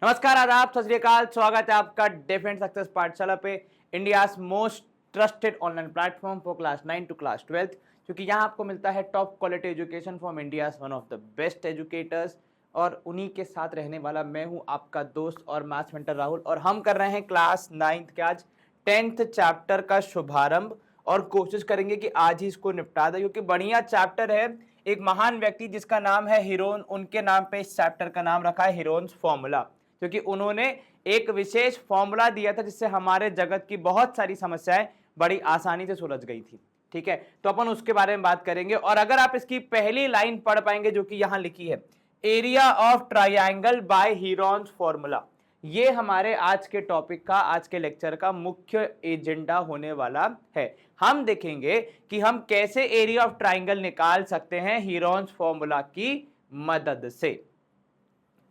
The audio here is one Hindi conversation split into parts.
नमस्कार, आदाब, सत श्री अकाल। स्वागत है आपका डिफेंस सक्सेस पाठशाला पे, India's most trusted online platform for class 9 to class 12, क्योंकि यहाँ आपको मिलता है top quality education from India's one of the best educators. और उन्हीं के साथ रहने वाला मैं हूँ आपका दोस्त और मैथ्स मेंटर राहुल, और हम कर रहे हैं क्लास 9th के आज 10th चैप्टर का शुभारंभ, और कोशिश करेंगे कि आज ही इसको निपटा दें, क्योंकि बढ़िया चैप्टर है। एक महान व्यक्ति जिसका नाम है हीरोन, उनके नाम पे इस चैप्टर का नाम रखा है हीरोन्स फॉर्मूला, क्योंकि उन्होंने एक विशेष फॉर्मूला दिया था जिससे हमारे जगत की बहुत सारी समस्याएं बड़ी आसानी से सुलझ गई थी। ठीक है, तो अपन उसके बारे में बात करेंगे। और अगर आप इसकी पहली लाइन पढ़ पाएंगे जो कि यहां लिखी है, area of triangle by Heron's formula, ये हमारे आज के टॉपिक का, आज के लेक्चर का मुख्य एजेंडा होने वाला है। हम देखेंगे कि हम कैसे एरिया ऑफ ट्रायंगल निकाल सकते हैं हीरोन्स फॉर्मूला की मदद से,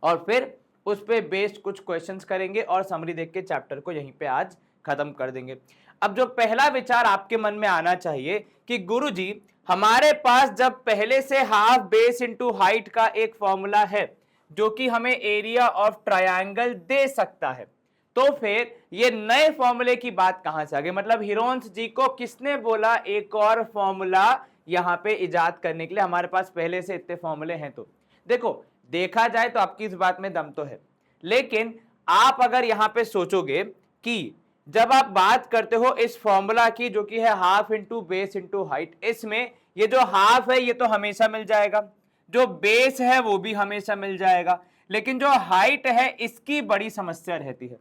और फिर उस पे बेस्ड कुछ क्वेश्चंस करेंगे और समरी देख के चैप्टर को यहीं पे आज खत्म कर देंगे। अब जो पहला विचार आपके मन में आना चाहिए कि गुरुजी, हमारे पास जब पहले से हाफ बेस इनटू हाइट का एक फॉर्मूला है जो कि हमें एरिया ऑफ ट्रायंगल दे सकता है, तो फिर ये नए फॉर्मूले की बात कहां से आ गई? मतलब हीरोन्स जी को किसने बोला एक और फॉर्मूला यहां पे इजाद करने के लिए? हमारे पास पहले से इतने फॉर्मूले हैं। तो देखो, देखा जाए तो आपकी इस बात में दम तो है, लेकिन आप अगर यहां पे सोचोगे कि जब आप बात करते हो इस फॉर्मूला की जो कि है half into base into height, इसमें ये जो हाफ है ये तो हमेशा मिल जाएगा, जो बेस है वो भी हमेशा मिल जाएगा, लेकिन जो हाइट है इसकी बड़ी समस्या रहती है।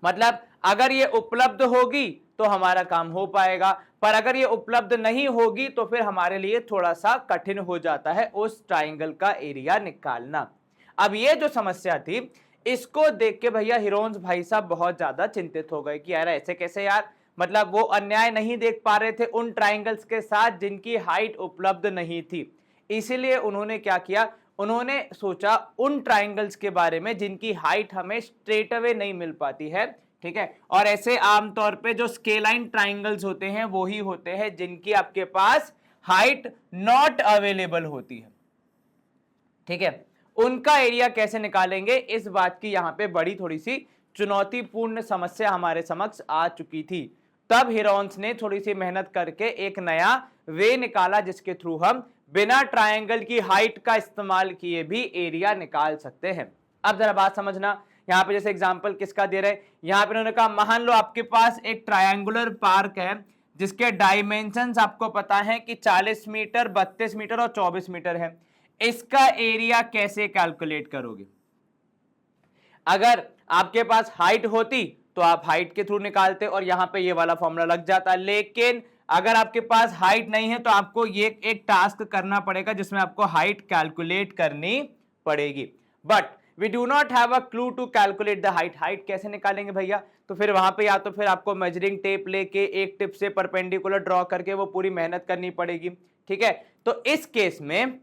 मतलब अगर ये उपलब्ध होगी तो हमारा काम हो पाएगा, पर अगर ये उपलब्ध नहीं होगी तो फिर हमारे लिए थोड़ा सा कठिन हो जाता है उस ट्राइंगल का एरिया निकालना। अब ये जो समस्या थी, इसको देख के भैया हीरोन्स भाई साहब बहुत ज्यादा चिंतित हो गए कि यार ऐसे कैसे यार, मतलब वो अन्याय नहीं देख पा रहे थे उन ट्राइंगल्स के साथ जिनकी हाइट उपलब्ध नहीं थी। इसीलिए उन्होंने क्या किया, उन्होंने सोचा उन ट्राइंगल्स के बारे में जिनकी हाइट हमें स्ट्रेट अवे नहीं मिल पाती है। ठीक है, और ऐसे आमतौर पे जो स्केलाइन ट्राइंगल्स होते हैं वो ही होते हैं जिनकी आपके पास हाइट नॉट अवेलेबल होती है। ठीक है, उनका एरिया कैसे निकालेंगे, इस बात की यहां पे बड़ी थोड़ी सी चुनौतीपूर्ण समस्या हमारे समक्ष आ चुकी थी। तब हीरोन्स ने थोड़ी सी मेहनत करके एक नया वे निकाला जिसके थ्रू हम बिना ट्रायंगल की हाइट का इस्तेमाल किए भी एरिया निकाल सकते हैं। अब जरा बात समझना, यहाँ पे जैसे एग्जांपल किसका दे रहे हैं, यहाँ पे उन्होंने कहा मान लो आपके पास एक ट्रायंगुलर पार्क है जिसके डायमेंशंस आपको पता है कि 40 मीटर, 32 मीटर और 24 मीटर है। इसका एरिया कैसे कैलकुलेट करोगे? अगर आपके पास हाइट होती तो आप हाइट के थ्रू निकालते और यहां पे ये वाला फॉर्मूला लग जाता, लेकिन अगर आपके पास हाइट नहीं है तो आपको ये एक टास्क करना पड़ेगा जिसमें आपको हाइट कैलकुलेट करनी पड़ेगी। But we do not have a clue to calculate the height. Height कैसे निकालेंगे भैया? तो फिर वहां पे या तो फिर आपको मेजरिंग टेप लेके एक टिप से परपेंडिकुलर ड्रॉ करके वो पूरी मेहनत करनी पड़ेगी। ठीक है, तो इस केस में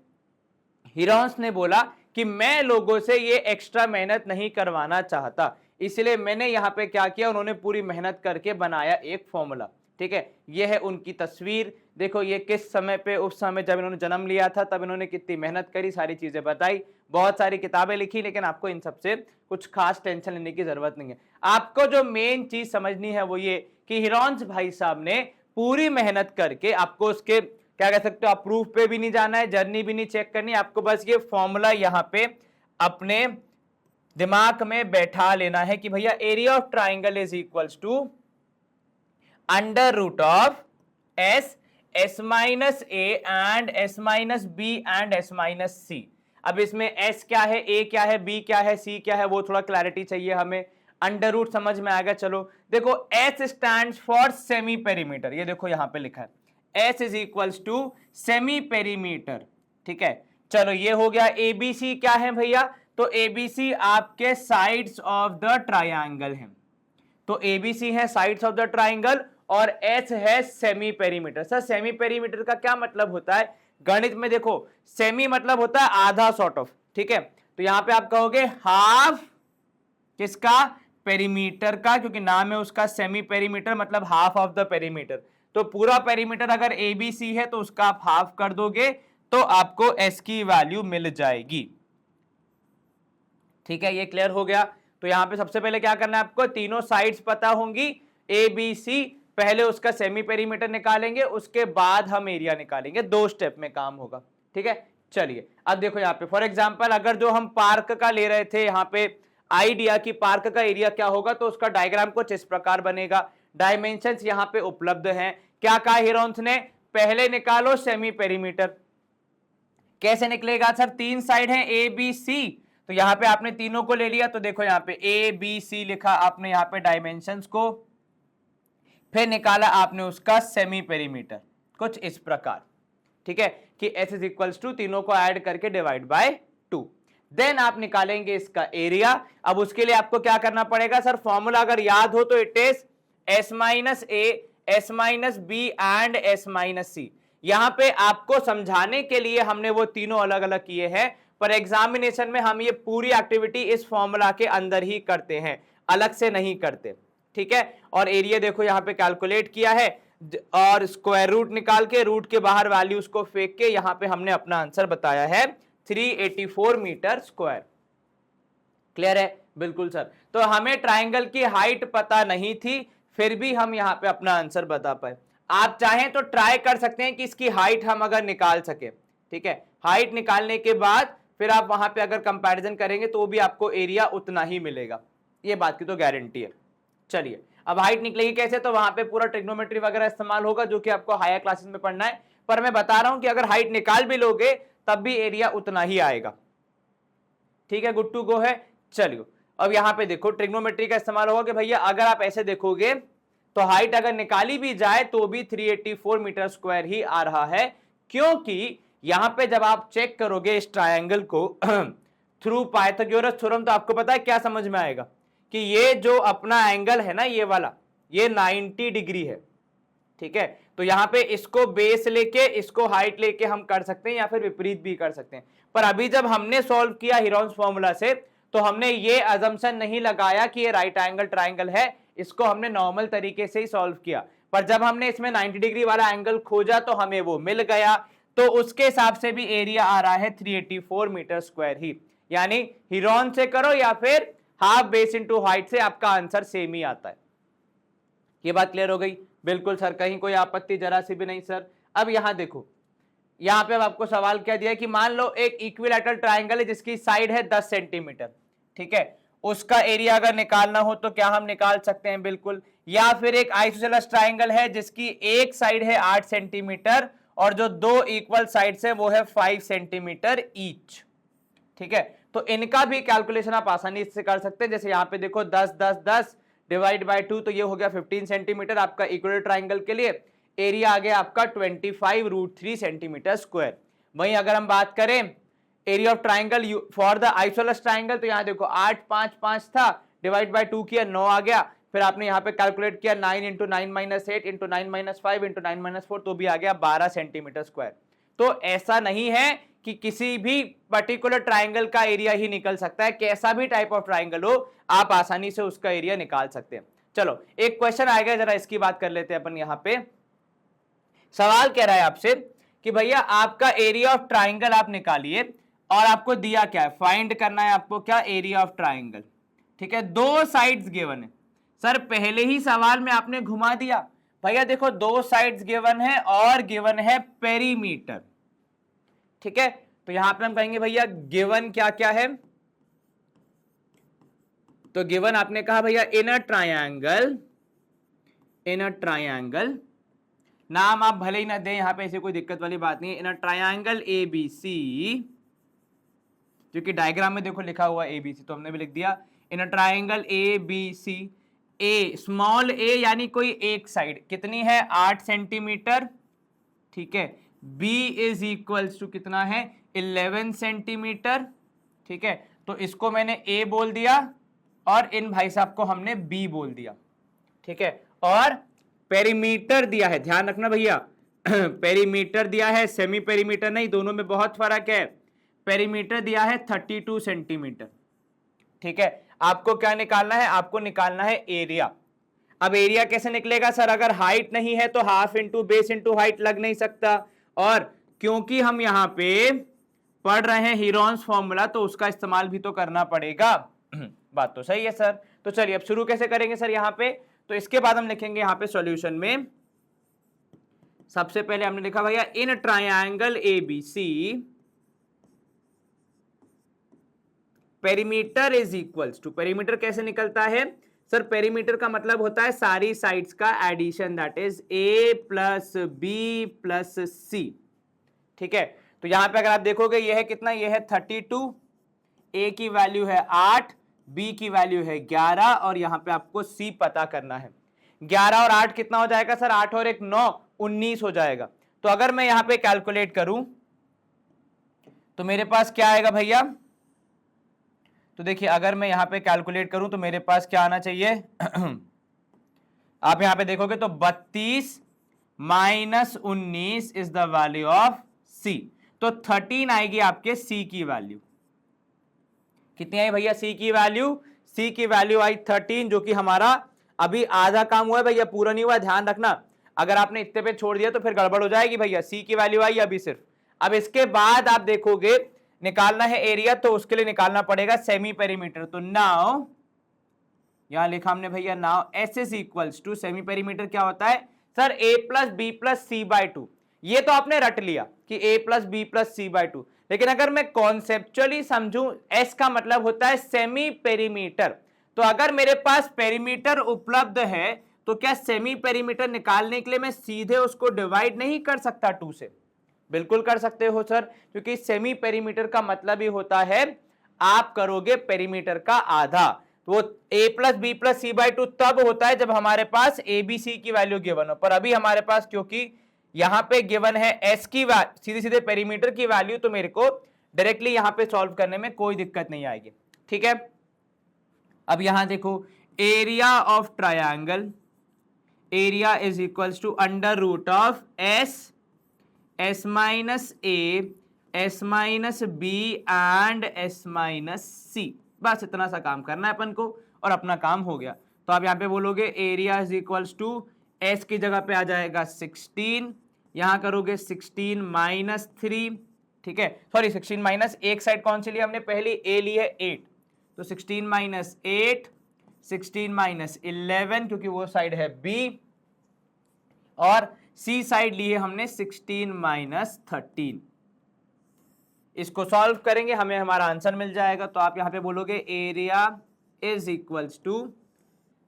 हीरोन्स ने बोला कि मैं लोगों से ये एक्स्ट्रा मेहनत नहीं करवाना चाहता, इसलिए मैंने यहां पे क्या किया, उन्होंने पूरी मेहनत करके बनाया एक फॉर्मूला। ठीक है, ये है उनकी तस्वीर। देखो ये किस समय पे, उस समय जब इन्होंने जन्म लिया था तब इन्होंने कितनी मेहनत करी, सारी चीजें बताई, बहुत सारी किताबें लिखी, लेकिन आपको इन सबसे कुछ खास टेंशन लेने की जरूरत नहीं है। आपको जो मेन चीज समझनी है वो ये कि हीरोन्स भाई साहब ने पूरी मेहनत करके, आपको उसके क्या कह सकते हो, आप प्रूफ पे भी नहीं जाना है, जर्नी भी नहीं चेक करनी, आपको बस ये फॉर्मूला यहां पे अपने दिमाग में बैठा लेना है कि भैया area of triangle is equals to under root of s, s minus a and s minus b and s minus c. अब इसमें एस क्या है, ए क्या है, बी क्या है, सी क्या है, वो थोड़ा क्लैरिटी चाहिए हमें। अंडर रूट समझ में आएगा। चलो देखो, s stand for semi perimeter, ये देखो यहां पे लिखा है S is equals to semi perimeter. ठीक है, चलो ये हो गया। एबीसी क्या है भैया? तो एबीसी आपके साइड्स ऑफ द ट्रायंगल है, तो एबीसी है साइड्स ऑफ द ट्रायंगल, और एच है semi perimeter. Sir semi perimeter का क्या मतलब होता है गणित में? देखो सेमी मतलब होता है आधा, सॉर्ट ऑफ। ठीक है, तो यहां पे आप कहोगे हाफ किसका? पेरीमीटर का, क्योंकि नाम है उसका सेमी पेरीमीटर, मतलब हाफ ऑफ द पेरीमीटर। तो पूरा पेरीमीटर अगर एबीसी है तो उसका आप हाफ कर दोगे तो आपको एस की वैल्यू मिल जाएगी। ठीक है, ये क्लियर हो गया। तो यहाँ पे सबसे पहले क्या करना है आपको, तीनों साइड्स पता होंगी ए बी सी, पहले उसका सेमी पेरीमीटर निकालेंगे, उसके बाद हम एरिया निकालेंगे, 2 स्टेप में काम होगा। ठीक है, चलिए अब देखो यहाँ पे फॉर एग्जांपल अगर जो हम पार्क का ले रहे थे यहाँ पे आइडिया की पार्क का एरिया क्या होगा, तो उसका डायग्राम कुछ इस प्रकार बनेगा। डायमेंशंस यहाँ पे उपलब्ध हैं। क्या कहा हिरोन्स ने, पहले निकालो सेमी पेरीमीटर। कैसे निकलेगा सर, 3 साइड है ए बी सी, तो यहाँ पे आपने तीनों को ले लिया, तो देखो यहाँ पे ए बी सी लिखा आपने यहाँ पे डायमेंशंस को, फिर निकाला आपने उसका सेमी पेरीमीटर कुछ इस प्रकार। ठीक है, कि s इज इक्वल्स टू तीनों को ऐड करके डिवाइड बाय 2। देन आप निकालेंगे इसका एरिया। अब उसके लिए आपको क्या करना पड़ेगा सर, फॉर्मूला अगर याद हो तो it is s minus a, s minus b and s minus c. यहां पे आपको समझाने के लिए हमने वो तीनों अलग अलग किए हैं, पर एग्जामिनेशन में हम ये पूरी एक्टिविटी इस फॉर्मूला के अंदर ही करते हैं, अलग से नहीं करते। ठीक है, और एरिया देखो यहाँ पे कैलकुलेट किया है और स्क्वायर रूट निकाल के रूट के बाहर वैल्यूज को फेंक के यहाँ पे हमने अपना आंसर बताया है 384 मीटर स्क्वायर। क्लियर है, बिल्कुल सर। तो हमें ट्राइंगल की हाइट पता नहीं थी, फिर भी हम यहाँ पे अपना आंसर बता पाए। आप चाहें तो ट्राई कर सकते हैं कि इसकी हाइट हम अगर निकाल सके। ठीक है, हाइट निकालने के बाद फिर आप वहां पे अगर कंपैरिजन करेंगे तो भी आपको एरिया उतना ही मिलेगा, ये बात की तो गारंटी है। चलिए अब हाइट निकलेगी कैसे, तो वहां पे पूरा ट्रिग्नोमेट्री वगैरह इस्तेमाल होगा जो कि आपको हायर क्लासेस में पढ़ना है, पर मैं बता रहा हूं कि अगर हाइट निकाल भी लोगे तब भी एरिया उतना ही आएगा। ठीक है, गुड टू गो है। चलिए अब यहां पे देखो ट्रिग्नोमेट्री का इस्तेमाल होगा कि भैया अगर आप ऐसे देखोगे तो हाइट अगर निकाली भी जाए तो भी 384 मीटर स्क्वायर ही आ रहा है, क्योंकि यहां पे जब आप चेक करोगे इस ट्रायंगल को थ्रू पाइथागोरस थ्योरम, तो आपको पता है क्या समझ में आएगा कि ये जो अपना एंगल है ना, ये वाला, ये 90 डिग्री है। ठीक है, तो यहां पे इसको बेस लेके इसको हाइट लेके हम कर सकते हैं या फिर विपरीत भी कर सकते हैं। पर अभी जब हमने सॉल्व किया हिरोन्स फॉर्मूला से, तो हमने ये अजम्पशन नहीं लगाया कि ये राइट एंगल ट्राइंगल है, इसको हमने नॉर्मल तरीके से ही सॉल्व किया। पर जब हमने इसमें 90 डिग्री वाला एंगल खोजा तो हमें वो मिल गया, तो उसके हिसाब से भी एरिया आ रहा है 384 मीटर स्क्वायर ही। यानी हिरोन से करो या फिर हाफ बेस इनटू हाइट से, आपका आंसर सेम ही आता है। ये बात क्लियर हो गई? बिल्कुल सर, कहीं कोई आपत्ति जरा सी भी नहीं सर। अब यहां देखो, यहां पे अब आपको सवाल क्या दिया है कि मान लो एक इक्विलैटरल ट्राइंगल है जिसकी साइड है 10 सेंटीमीटर। ठीक है, उसका एरिया अगर निकालना हो तो क्या हम निकाल सकते हैं? बिल्कुल। या फिर एक आइसोसेलेस ट्राइंगल है जिसकी एक साइड है 8 सेंटीमीटर और जो दो इक्वल साइड्स है वो है 5 सेंटीमीटर ईच। ठीक है, तो इनका भी कैलकुलेशन आप आसानी से कर सकते हैं। जैसे यहाँ पे देखो 10 10 10 डिवाइड बाय 2, तो ये हो गया 15 सेंटीमीटर आपका इक्वल ट्राइंगल के लिए। एरिया आ गया आपका 25√3 सेंटीमीटर स्क्वायर। वहीं अगर हम बात करें area of triangle for the isosceles triangle, तो यहाँ देखो 8 5 5 था, डिवाइड बाय 2 किया 9 आ गया। फिर आपने यहाँ पे कैलकुलेट किया 9 into 9 minus 8 into 9 minus 5 into 9 minus 4, तो भी आ गया 12 सेंटीमीटर स्क्वायर। तो ऐसा नहीं है कि किसी भी पर्टिकुलर ट्राइंगल का एरिया ही निकल सकता है, कैसा भी टाइप ऑफ ट्राइंगल हो आप आसानी से उसका एरिया निकाल सकते हैं। चलो एक क्वेश्चन आएगा, जरा इसकी बात कर लेते हैं अपन। यहाँ पे सवाल कह रहा है आपसे कि भैया आपका एरिया ऑफ ट्राइंगल आप निकालिए और आपको दिया क्या है, फाइंड करना है आपको क्या, एरिया ऑफ ट्राइंगल। ठीक है, दो साइड्स गिवन है। सर पहले ही सवाल में आपने घुमा दिया। भैया देखो दो साइड्स गिवन है और गिवन है पेरीमीटर। ठीक है, तो यहां पे हम कहेंगे भैया गिवन क्या क्या है, तो गिवन आपने कहा भैया इन अ ट्राइंगल, नाम आप भले ही ना दें, यहां पे ऐसी कोई दिक्कत वाली बात नहीं है। इन अ ट्राइंगल ABC, जो कि डायग्राम में देखो लिखा हुआ ABC, तो हमने भी लिख दिया in a triangle ABC। A small a यानी कोई एक साइड कितनी है 8 सेंटीमीटर। ठीक है, B इज इक्वल्स टू कितना है 11 सेंटीमीटर। ठीक है, तो इसको मैंने A बोल दिया और इन भाई साहब को हमने B बोल दिया। ठीक है, और पेरीमीटर दिया है, ध्यान रखना भैया पेरीमीटर दिया है, सेमी पेरीमीटर नहीं, दोनों में बहुत फर्क है। पेरीमीटर दिया है 32 सेंटीमीटर। ठीक है, आपको क्या निकालना है, आपको निकालना है एरिया। अब एरिया कैसे निकलेगा सर, अगर हाइट नहीं है तो half into base into height लग नहीं सकता, और क्योंकि हम यहां पे पढ़ रहे हैं हीरोन्स फॉर्मूला तो उसका इस्तेमाल भी तो करना पड़ेगा। बात तो सही है सर। तो चलिए अब शुरू कैसे करेंगे सर यहाँ पे, तो इसके बाद हम लिखेंगे यहाँ पे सॉल्यूशन में। सबसे पहले हमने लिखा भैया in triangle ABC perimeter is equals to, perimeter कैसे निकलता है सर, पेरीमीटर का मतलब होता है सारी साइड्स का addition, that is a plus B plus c. ठीक है, तो यहां पे अगर आप देखोगे ये है कितना, ये है 32, ए की वैल्यू है 8, बी की वैल्यू है 11 और यहां पे आपको सी पता करना है। 11 और 8 कितना हो जाएगा सर, 8 और 1 9, 19 हो जाएगा। तो अगर मैं यहां पे कैलकुलेट करूं तो मेरे पास क्या आएगा भैया, तो देखिए अगर मैं यहां पे कैलकुलेट करूं तो मेरे पास क्या आना चाहिए आप यहां पे देखोगे तो 32 minus 19 is the value of c. तो 13 आएगी आपके सी की वैल्यू। कितनी आई भैया सी की वैल्यू, सी की वैल्यू आई 13, जो कि हमारा अभी आधा काम हुआ है भैया, पूरा नहीं हुआ, ध्यान रखना। अगर आपने इतने पे छोड़ दिया तो फिर गड़बड़ हो जाएगी भैया। सी की वैल्यू आई अभी सिर्फ। अब इसके बाद आप देखोगे निकालना है एरिया, तो उसके लिए निकालना पड़ेगा सेमी पेरीमीटर। तो नाउ यहां लिखा हमने भैया, now S is equals to, semi perimeter क्या होता है sir, a plus B plus C by 2। ये तो आपने रट लिया कि a plus B plus C by 2, लेकिन अगर मैं कॉन्सेप्चुअली समझूं, एस का मतलब होता है सेमी पेरीमीटर। तो अगर मेरे पास पेरीमीटर उपलब्ध है तो क्या सेमी पेरीमीटर निकालने के लिए मैं सीधे उसको डिवाइड नहीं कर सकता 2 से? बिल्कुल कर सकते हो सर, क्योंकि सेमी पेरीमीटर का मतलब ही होता है आप करोगे पेरीमीटर का आधा। तो वो a plus B plus c by 2 तब होता है जब हमारे पास ए बी सी की वैल्यू गिवन हो, पर अभी हमारे पास क्योंकि यहां पे गिवन है एस की सीधे सीधे पेरीमीटर की वैल्यू, तो मेरे को डायरेक्टली यहां पे सॉल्व करने में कोई दिक्कत नहीं आएगी। ठीक है, अब यहां देखो area of triangle, area is equals to under root of s minus A, S minus b and s minus c. बस इतना सा काम करना है अपन को और अपना काम हो गया। तो आप यहां पे बोलोगे area is equals to, S की जगह पे आ जाएगा 16, यहां करोगे 16 माइनस 3, ठीक है, सॉरी 16 माइनस, एक साइड कौन सी ली हमने, पहली ए ली है 8, तो 16 माइनस 8, 16 माइनस 11 क्योंकि वो साइड है बी, और सी साइड ली है हमने 16 माइनस 13। इसको सॉल्व करेंगे हमें हमारा आंसर मिल जाएगा। तो आप यहां पे बोलोगे एरिया इज इक्वल्स टू,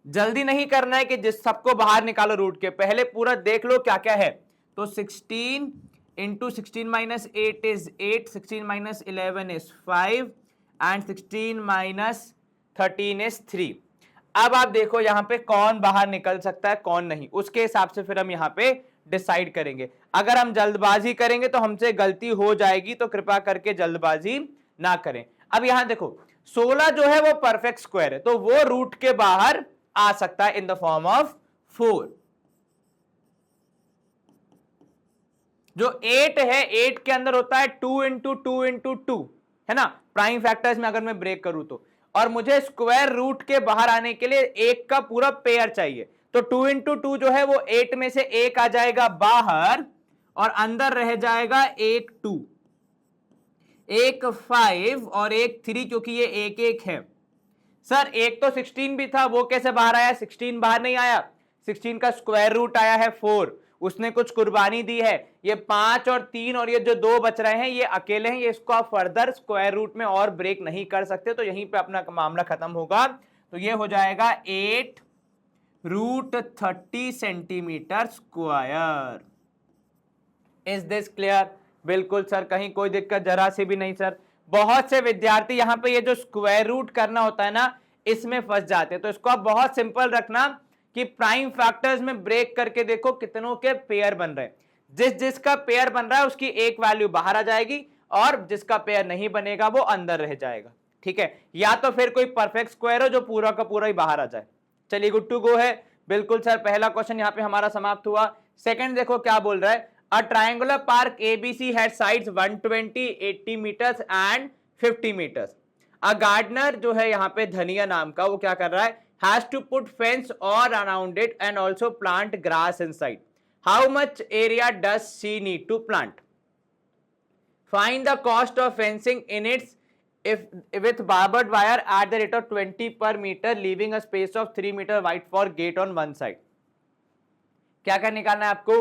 जल्दी नहीं करना है कि जिस सबको बाहर निकालो रूट के, पहले पूरा देख लो क्या क्या है। तो 16 into 16 minus 8 is 8, 16 minus 11 is 5 and 16 minus 13 is 3। अब आप देखो यहां पे कौन बाहर निकल सकता है कौन नहीं, उसके हिसाब से फिर हम यहां पे डिसाइड करेंगे। अगर हम जल्दबाजी करेंगे तो हमसे गलती हो जाएगी, तो कृपया करके जल्दबाजी ना करें। अब यहां देखो 16 जो है वो परफेक्ट स्क्वायर है, तो वो रूट के बाहर आ सकता है इन द फॉर्म ऑफ 4। जो 8 है, 8 के अंदर होता है 2 इंटू 2 इंटू 2, है ना, प्राइम फैक्टर्स में अगर मैं ब्रेक करूं तो, और मुझे स्क्वायर रूट के बाहर आने के लिए एक का पूरा पेयर चाहिए। तो 2 इंटू 2 जो है वो 8 में से एक आ जाएगा बाहर और अंदर रह जाएगा एक 2, एक 5 और एक 3, क्योंकि ये एक एक है। सर एक तो 16 भी था, वो कैसे बाहर आया? 16 बाहर नहीं आया, 16 का स्क्वायर रूट आया है 4, उसने कुछ कुर्बानी दी है। ये 5 और 3 और ये जो 2 बच रहे हैं ये अकेले हैं, ये इसको आप फर्दर स्क्वायर रूट में और ब्रेक नहीं कर सकते, तो यहीं पे अपना मामला खत्म होगा। तो ये हो जाएगा 8 root 30 centimetre square. Is this clear? बिल्कुल सर, कहीं कोई दिक्कत जरा से भी नहीं सर। बहुत से विद्यार्थी यहाँ पे ये जो स्क्वायर रूट करना होता है ना, इसमें फंस जाते हैं। तो इसको आप बहुत सिंपल रखना कि प्राइम फैक्टर्स में ब्रेक करके देखो कितनों के पेयर बन रहे हैं। जिस जिसका पेयर बन रहा है उसकी एक वैल्यू बाहर आ जाएगी और जिसका पेयर नहीं बनेगा वो अंदर रह जाएगा। ठीक है, या तो फिर कोई परफेक्ट स्क्वायर हो जो पूरा का पूरा ही बाहर आ जाए। चलिए गुड टू गो है। बिल्कुल सर, पहला क्वेश्चन यहाँ पे हमारा समाप्त हुआ। सेकंड देखो क्या बोल रहा है, A triangular park ABC had sides 120, 80 meters and 50 meters. A gardener जो है यहाँ पे धनिया नाम का, वो क्या कर रहा है, has to put fence all around it and also plant grass inside. How much area does she need to plant? Find the cost of fencing in its if with barbed wire at the rate of 20 per meter leaving a space of 3 meter wide for gate on one side। क्या क्या निकालना है आपको?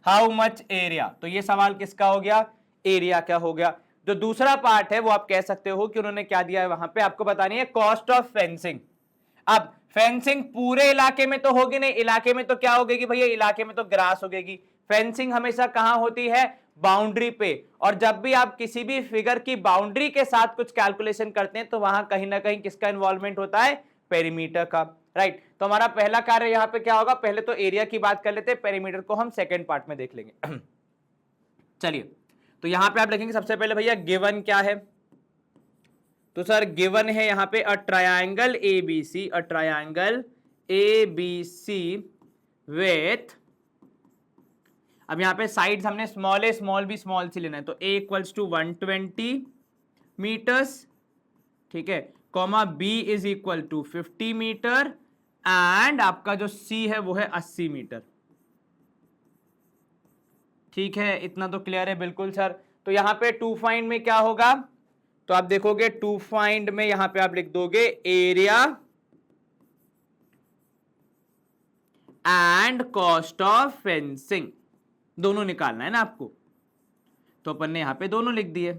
हाउ मच एरिया, तो ये सवाल किसका हो गया? एरिया क्या हो गया। जो दूसरा पार्ट है वो आप कह सकते हो कि उन्होंने क्या दिया है, वहां पे आपको बतानी है कॉस्ट ऑफ फेंसिंग। अब फेंसिंग पूरे इलाके में तो होगी नहीं, इलाके में तो क्या होगी भैया, इलाके में तो ग्रास होगी। फेंसिंग हमेशा कहां होती है? बाउंड्री पे। और जब भी आप किसी भी फिगर की बाउंड्री के साथ कुछ कैलकुलेशन करते हैं तो वहां कहीं ना कहीं किसका इन्वॉल्वमेंट होता है? पेरीमीटर का, राइट। तो हमारा पहला कार्य यहां पे क्या होगा? पहले तो एरिया की बात कर लेते हैं, पेरीमीटर को हम सेकेंड पार्ट में देख लेंगे। चलिए, तो यहां पे आप लिखेंगे सबसे पहले भैया गिवन क्या है। तो सर गिवन है यहां पे a triangle ABC, a triangle ABC with, अब यहां पे साइड्स हमने स्मॉल ए स्मॉल बी स्मॉल सी लेना है, तो ए इक्वल्स टू 120 मीटर्स, ठीक है, comma b is equal to 50 metre and आपका जो सी है वो है 80 मीटर। ठीक है, इतना तो क्लियर है बिल्कुल सर। तो यहां पे टू फाइंड में क्या होगा? तो आप देखोगे टू फाइंड में यहां पे आप लिख दोगे area and cost of fencing, दोनों निकालना है ना आपको। तो अपन ने यहां पे दोनों लिख दिए।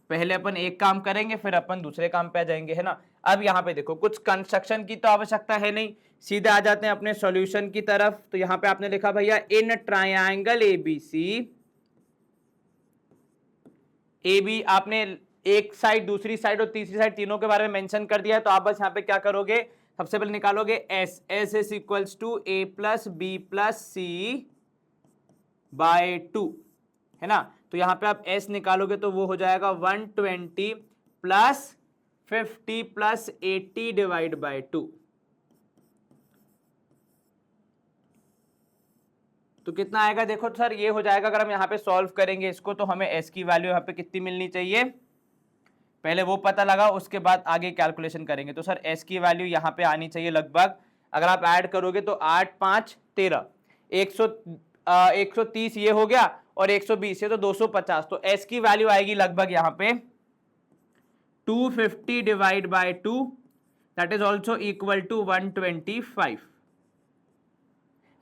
पहले अपन एक काम करेंगे फिर अपन दूसरे काम पे आ जाएंगे, है ना। अब यहां पे देखो कुछ कंस्ट्रक्शन की तो आवश्यकता है नहीं, सीधे आ जाते हैं अपने सॉल्यूशन की तरफ। तो यहां पे आपने लिखा भैया in triangle ABC, a b आपने एक साइड दूसरी साइड और तीसरी साइड तीनों के बारे में मेंशन कर दिया है। तो आप बस यहाँ पे क्या करोगे, सबसे पहले निकालोगे s, s is equals to A plus B plus C by 2, है ना। तो यहां पे आप s निकालोगे तो वो हो जाएगा 120 प्लस 50 प्लस 80 डिवाइड बाय 2। तो कितना आएगा देखो सर, ये हो जाएगा, अगर हम यहां पे सॉल्व करेंगे इसको तो हमें s की वैल्यू यहां पे कितनी मिलनी चाहिए, पहले वो पता लगा उसके बाद आगे कैलकुलेशन करेंगे। तो सर s की वैल्यू यहां पे आनी चाहिए लगभग, अगर आप ऐड करोगे तो 8 5 13, 130 ये हो गया और 120 ये तो 250। तो s की वैल्यू आएगी लगभग यहां पे 250 divide by 2, that is also equal to 125,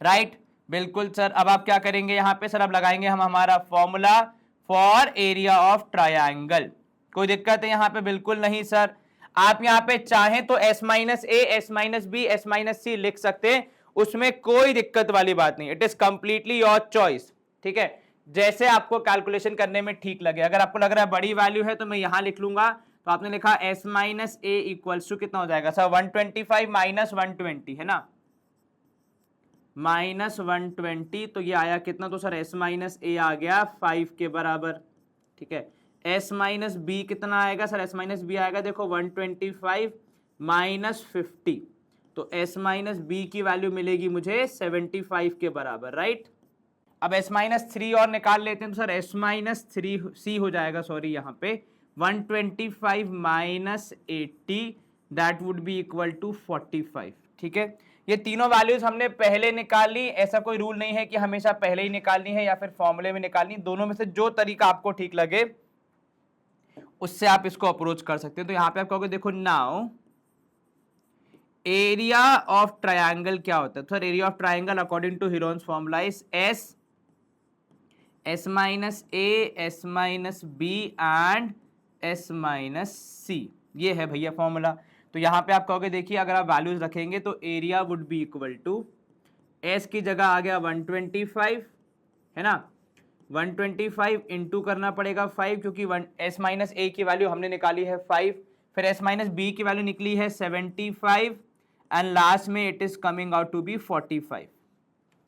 right. बिल्कुल सर। अब आप क्या करेंगे यहां पे सर, अब लगाएंगे हम हमारा formula for area of triangle. कोई दिक्कत है यहां पे? बिल्कुल नहीं सर। आप यहां पे चाहें तो s माइनस ए, S minus b, s minus c लिख सकते हैं, उसमें कोई दिक्कत वाली बात नहीं, it is completely your choice, ठीक है, जैसे आपको कैलकुलेशन करने में ठीक लगे। अगर आपको लग रहा है बड़ी वैल्यू है तो मैं यहां लिख लूंगा। तो आपने लिखा s minus a equals to कितना हो जाएगा सर, 125 माइनस 120, है ना, माइनस 120, तो ये आया कितना, तो सर s माइनस ए आ गया 5 के बराबर, ठीक है। s माइनस बी कितना आएगा सर, s माइनस बी आएगा देखो 125 माइनस 50, तो s माइनस बी की वैल्यू मिलेगी मुझे 75 के बराबर, राइट। अब s माइनस 3 और निकाल लेते हैं, तो सर s माइनस 3 सी हो जाएगा, सॉरी यहाँ पे 125 minus 80, that would be equal to 45, ठीक है। ये तीनों वैल्यूज हमने पहले निकाल ली, ऐसा कोई रूल नहीं है कि हमेशा पहले ही निकालनी है या फिर फॉर्मूले में निकालनी, दोनों में से जो तरीका आपको ठीक लगे उससे आप इसको अप्रोच कर सकते हैं। तो यहां पे आप कहोगे देखो नाउ एरिया ऑफ ट्रायंगल क्या होता है, sir area of triangle according to Heron's formula is s minus A, S minus b and s minus c, ये है भैया फॉर्मूला। तो यहां पे आप कहोगे देखिए अगर आप वैल्यूज रखेंगे तो area would be equal to S की जगह आ गया 125, है ना, 125 इंटू करना पड़ेगा 5, क्योंकि एस माइनस ए की वैल्यू हमने निकाली है 5, फिर एस माइनस बी की वैल्यू निकली है 75 एंड लास्ट में it is coming out to be 45,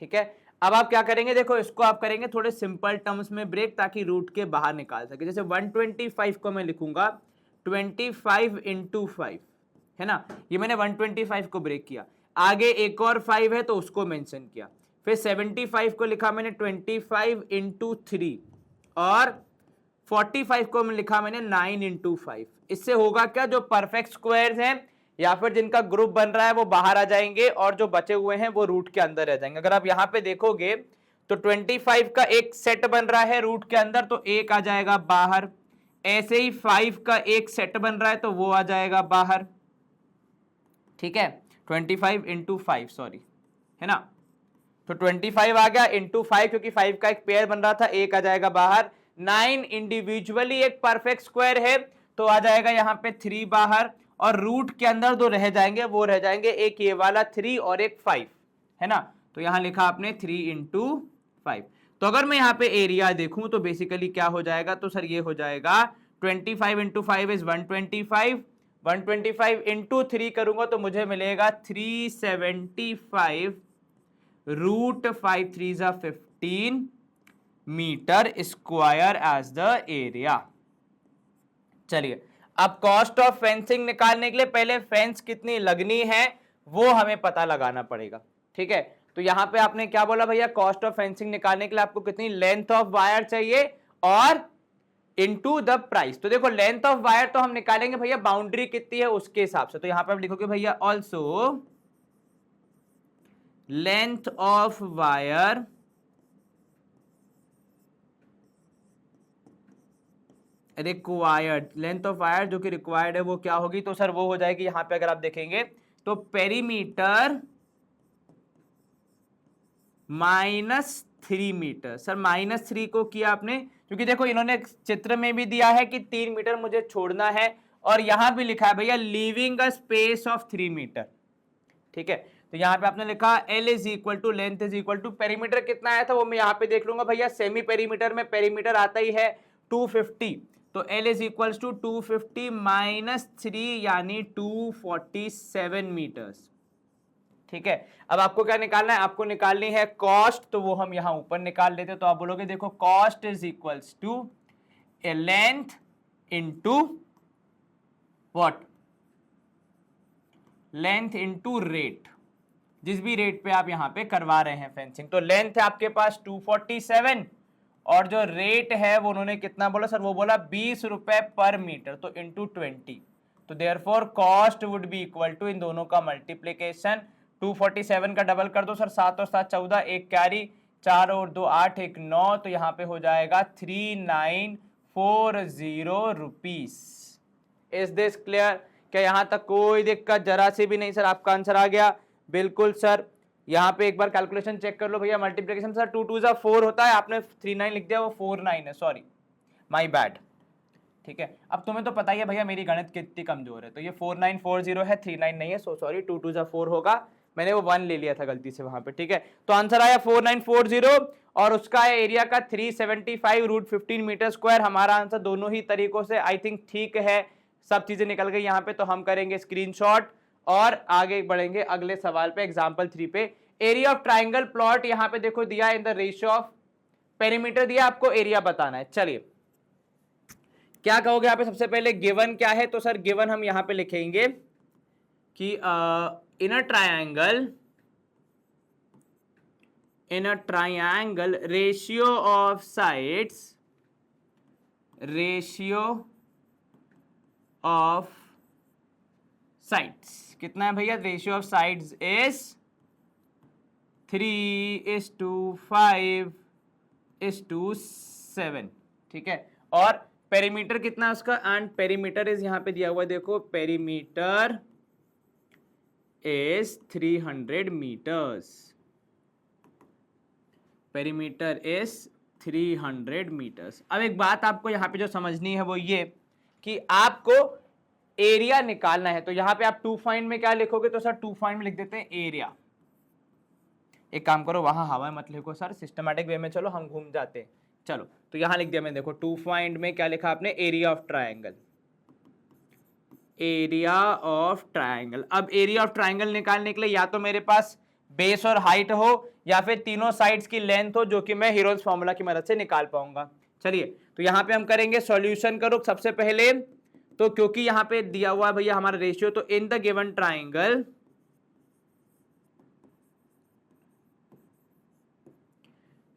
ठीक है। अब आप क्या करेंगे देखो, इसको आप करेंगे थोड़े सिंपल टर्म्स में ब्रेक, ताकि रूट के बाहर निकाल सके। जैसे 125 को मैं लिखूंगा 25 इंटू 5, है ना, ये मैंने 125 को ब्रेक किया, आगे एक और 5 है तो उसको मेंशन किया, फिर 75 को लिखा मैंने 25 इंटू 3 और 45 को लिखा मैंने 9 इंटू 5। इससे होगा क्या, जो परफेक्ट स्क्वायर्स हैं या फिर जिनका ग्रुप बन रहा है वो बाहर आ जाएंगे और जो बचे हुए हैं वो रूट के अंदर रह जाएंगे। अगर आप यहां पे देखोगे तो 25 का एक सेट बन रहा है रूट के अंदर, तो एक आ जाएगा बाहर। ऐसे ही 5 का एक सेट बन रहा है तो वो आ जाएगा बाहर, ठीक है। 25 इंटू 5, सॉरी, है ना। तो 25 आ गया इंटू 5, क्योंकि 5 का एक पेयर बन रहा था, एक आ जाएगा बाहर। 9 इंडिविजुअली एक परफेक्ट स्क्वायर है, तो आ जाएगा यहाँ पे 3 बाहर, और रूट के अंदर दो रह जाएंगे, वो रह जाएंगे एक ये वाला 3 और एक 5, है ना। तो यहां लिखा आपने 3 इंटू 5। तो अगर मैं यहाँ पे एरिया देखूं तो बेसिकली क्या हो जाएगा, तो सर ये हो जाएगा 25 इंटू 5 इज 125, 125 इंटू 3 करूंगा तो मुझे मिलेगा 375 रूट 5 3 जा 15 metre square as the area. चलिए, अब कॉस्ट ऑफ फेंसिंग निकालने के लिए पहले फेंस कितनी लगनी है वो हमें पता लगाना पड़ेगा, ठीक है। तो यहां पे आपने क्या बोला भैया, कॉस्ट ऑफ फेंसिंग निकालने के लिए आपको कितनी लेंथ ऑफ वायर चाहिए और इनटू द प्राइस। तो देखो लेंथ ऑफ वायर तो हम निकालेंगे भैया बाउंड्री कितनी है उसके हिसाब से। तो यहां पे आप लिखोगे भैया also length of wire required, length of wire जो कि रिक्वायर्ड है वो क्या होगी, तो सर वो हो जाएगी यहां पे अगर आप देखेंगे तो पेरीमीटर -3 मीटर। सर -3 को किया आपने क्योंकि देखो इन्होंने चित्र में भी दिया है कि 3 मीटर मुझे छोड़ना है, और यहां भी लिखा है भैया leaving a space of 3 metre, ठीक है। तो यहां पे आपने लिखा L is equal to length is equal to perimeter कितना आया था वो मैं यहां पे देख लूंगा भैया। सेमी पेरीमीटर में पेरीमीटर आता ही है 250, तो L इज इक्वल टू 250 -3 यानी 247 मीटर्स, ठीक है। अब आपको क्या निकालना है, आपको निकालनी है कॉस्ट, तो वो हम यहां ऊपर निकाल लेते हैं। तो आप बोलोगे देखो cost is equals to a length into what, length into rate, जिस भी रेट पे आप यहां पे करवा रहे हैं फेंसिंग। तो लेंथ है आपके पास 247 और जो रेट है वो उन्होंने कितना बोला सर, वो बोला 20 रुपए पर मीटर, तो इंटू 20। तो therefore cost would be equal to इन दोनों का मल्टीप्लीकेशन, 247 का डबल कर दो सर, 7 और 7 14, एक कैरी, 4 और 2 8, एक 9, तो यहाँ पे हो जाएगा 3940 रुपीस। Is this clear? क्या यहाँ तक कोई दिक्कत जरा सी भी नहीं? सर आपका आंसर आ गया, बिल्कुल सर। यहाँ पे एक बार कैलकुलेशन चेक कर लो भैया, मल्टीप्लीकेशन सर 2 2 4 होता है, आपने 39 लिख दिया, वो 49 है, सॉरी माई बैड, ठीक है। अब तुम्हें तो पता ही है भैया मेरी गणित कितनी कमजोर है, तो ये 4940 है, 39 नहीं है, सो सॉरी, 2 2 4 होगा, मैंने वो 1 ले लिया था गलती से वहां पे, ठीक है। तो आंसर आया 4940 और उसका एरिया का 375 रूट 15 मीटर स्क्वायर। हमारा आंसर दोनों ही तरीकों से आई थिंक ठीक है, सब चीजें निकल गई यहाँ पे। तो हम करेंगे स्क्रीनशॉट और आगे बढ़ेंगे अगले सवाल पे, एग्जाम्पल 3 पे। एरिया ऑफ ट्राइंगल प्लॉट यहाँ पे देखो दिया in the ratio of perimeter दिया, आपको एरिया बताना है। चलिए क्या कहोगे यहाँ पे, सबसे पहले गिवन क्या है, तो सर गिवन हम यहाँ पे लिखेंगे कि in a triangle ratio of sides कितना है भैया, रेशियो ऑफ साइड्स इज 3:5:7, ठीक है। और पेरीमीटर कितना है उसका, एंड पेरीमीटर इज यहां पे दिया हुआ है, देखो perimeter is 300 metres, perimeter is 300 metres. अब एक बात आपको यहां पे जो समझनी है वो ये कि आपको एरिया निकालना है। तो यहां पे आप टू फाइंड में क्या लिखोगे, तो सर टू फाइंड में लिख देते हैं एरिया। एक काम करो वहां हवा मत लिखो सर, सिस्टमैटिक वे में चलो, हम घूम जाते हैं। चलो तो यहां लिख दिया मैंने, देखो टू फाइंड में क्या लिखा आपने, area of triangle, area of triangle. अब एरिया ऑफ ट्रायंगल निकालने के लिए या तो मेरे पास बेस और हाइट हो या फिर तीनों साइड्स की लेंथ हो, जो कि मैं हीरोज फॉर्मूला की मदद से निकाल पाऊंगा। चलिए तो यहां पे हम करेंगे सॉल्यूशन करो सबसे पहले। तो क्योंकि यहां पे दिया हुआ है भैया हमारा रेशियो, तो in the given triangle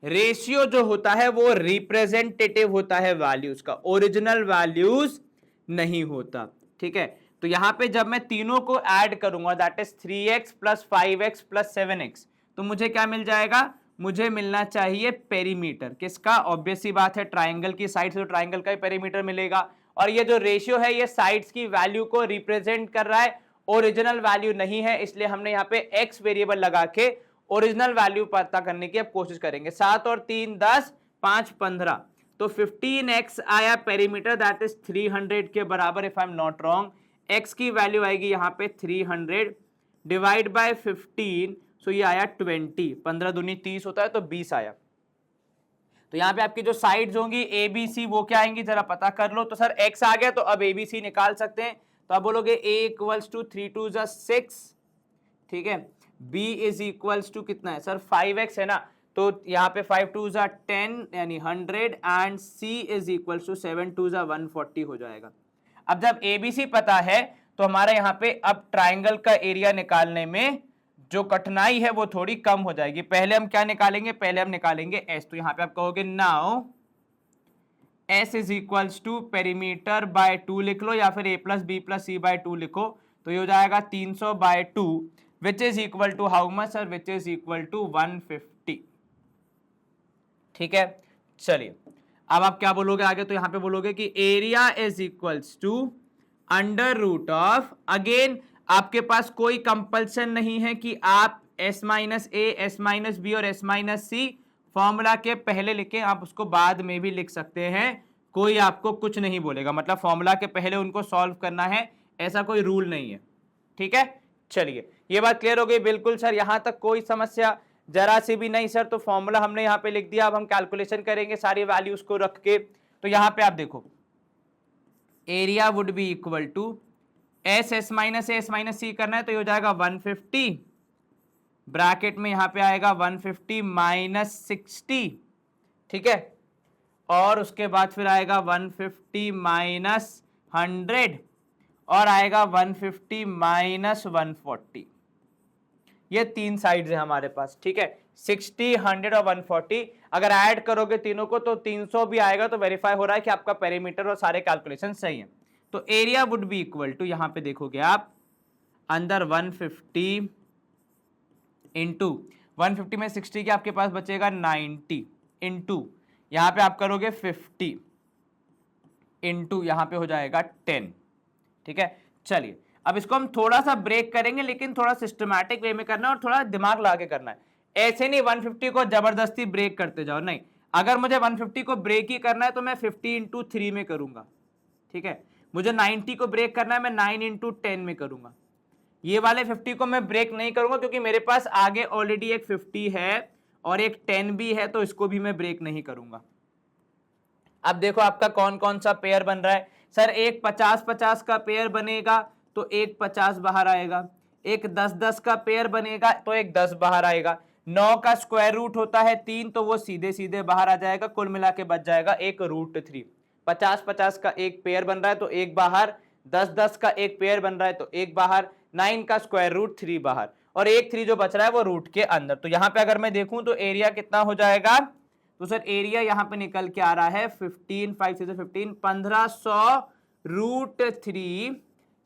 ratio जो होता है वो रिप्रेजेंटेटिव होता है वैल्यूज का, ओरिजिनल वैल्यूज नहीं होता, ठीक है। तो यहां पे जब मैं तीनों को ऐड करूंगा, that is 3x + 5x + 7x, तो मुझे क्या मिल जाएगा, मुझे मिलना चाहिए पेरीमीटर किसका, ऑब्वियस सी बात है ट्राइंगल की साइड से तो ट्राइंगल का ही पेरीमीटर मिलेगा। और ये जो रेशियो है ये साइड्स की वैल्यू को रिप्रेजेंट कर रहा है, ओरिजिनल वैल्यू नहीं है, इसलिए हमने यहाँ पे एक्स वेरिएबल लगा के ओरिजिनल वैल्यू पता करने की अब कोशिश करेंगे। 7 और 3 10, 5 15, तो 15x आया पेरीमीटर, दैट इज 300 के बराबर if I am not wrong. x की वैल्यू आएगी यहाँ पे 300 डिवाइड बाय 15, सो ये आया 20, 15 दूनी 30 होता है तो 20 आया। तो यहाँ पे आपकी जो साइड्स होंगी ए बी सी वो क्या आएंगी जरा पता कर लो। तो सर x आ गया तो अब ए बी सी निकाल सकते हैं, तो आप बोलोगे a इक्वल्स टू 3 2 6, ठीक है, b इज इक्वल्स टू कितना है सर 5x है ना, तो यहाँ पे 5 2 10 यानी 100 and c is equals to 7 2 140 हो जाएगा। अब जब ABC पता है तो हमारा यहाँ पे अब ट्राइंगल का एरिया निकालने में जो कठिनाई है वो थोड़ी कम हो जाएगी। पहले हम क्या निकालेंगे, पहले हम निकालेंगे S, तो यहाँ पे आप कहोगे now S is equals to perimeter by 2 लिख लो या फिर a plus B plus C by 2 लिखो, तो ये हो जाएगा 300 by 2 which is equal to how much sir, which is equal to 150, ठीक है। चलिए अब आप क्या बोलोगे आगे, तो यहां पे बोलोगे कि area is equals to under root of, again आपके पास कोई कंपल्सन नहीं है कि आप s माइनस ए, एस माइनस बी और s माइनस सी फॉर्मूला के पहले लिखें, आप उसको बाद में भी लिख सकते हैं, कोई आपको कुछ नहीं बोलेगा, मतलब फॉर्मूला के पहले उनको सॉल्व करना है ऐसा कोई रूल नहीं है, ठीक है। चलिए ये बात क्लियर हो गई बिल्कुल सर, यहां तक कोई समस्या जरा सी भी नहीं सर। तो फॉर्मूला हमने यहाँ पे लिख दिया, अब हम कैलकुलेशन करेंगे सारी वैल्यूज को रख के। तो यहाँ पे आप देखो area would be equal to s minus c करना है तो ये हो जाएगा 150, ब्रैकेट में यहाँ पे आएगा 150 माइनस 60, ठीक है, और उसके बाद फिर आएगा 150 माइनस 100 और आएगा 150 माइनस 140। ये तीन साइड्स है हमारे पास, ठीक है, 60, 100 और 140। अगर ऐड करोगे तीनों को तो 300 भी आएगा, तो वेरीफाई हो रहा है कि आपका पेरीमीटर और सारे कैलकुलेशन सही हैं। तो area would be equal to, यहां पे देखोगे आप अंदर 150 इंटू 150 में 60 के आपके पास बचेगा 90 इंटू यहां पे आप करोगे 50 इंटू यहां पे हो जाएगा 10, ठीक है। चलिए अब इसको हम थोड़ा सा ब्रेक करेंगे, लेकिन थोड़ा सिस्टमैटिक वे में करना है और थोड़ा दिमाग लगा के करना है। ऐसे नहीं 150 को जबरदस्ती ब्रेक करते जाओ, नहीं, अगर मुझे 150 को ब्रेक ही करना है तो मैं 50 इंटू 3 में करूंगा, ठीक है। मुझे 90 को ब्रेक करना है मैं 9 इंटू 10 में करूंगा। ये वाले 50 को मैं ब्रेक नहीं करूंगा क्योंकि मेरे पास आगे ऑलरेडी एक 50 है और एक 10 भी है, तो इसको भी मैं ब्रेक नहीं करूंगा। अब देखो आपका कौन कौन सा पेयर बन रहा है सर, एक 50-50 का पेयर बनेगा तो एक 50 बाहर आएगा, एक 10-10 का पेयर बनेगा तो एक 10 बाहर आएगा, 9 का स्क्वायर रूट होता है 3 तो वो सीधे सीधे बाहर आ जाएगा, कुल मिला के बच जाएगा एक √3। 50-50 का एक पेयर बन रहा है तो एक बाहर, 10-10 का एक पेयर बन रहा है तो एक बाहर, 9 का स्क्वायर रूट 3 बाहर और एक 3 जो बच रहा है वो रूट के अंदर। तो यहां पे अगर मैं देखूं तो एरिया कितना हो जाएगा, तो सर एरिया यहां पे निकल के आ रहा है 15, 5 से 15, 1500√3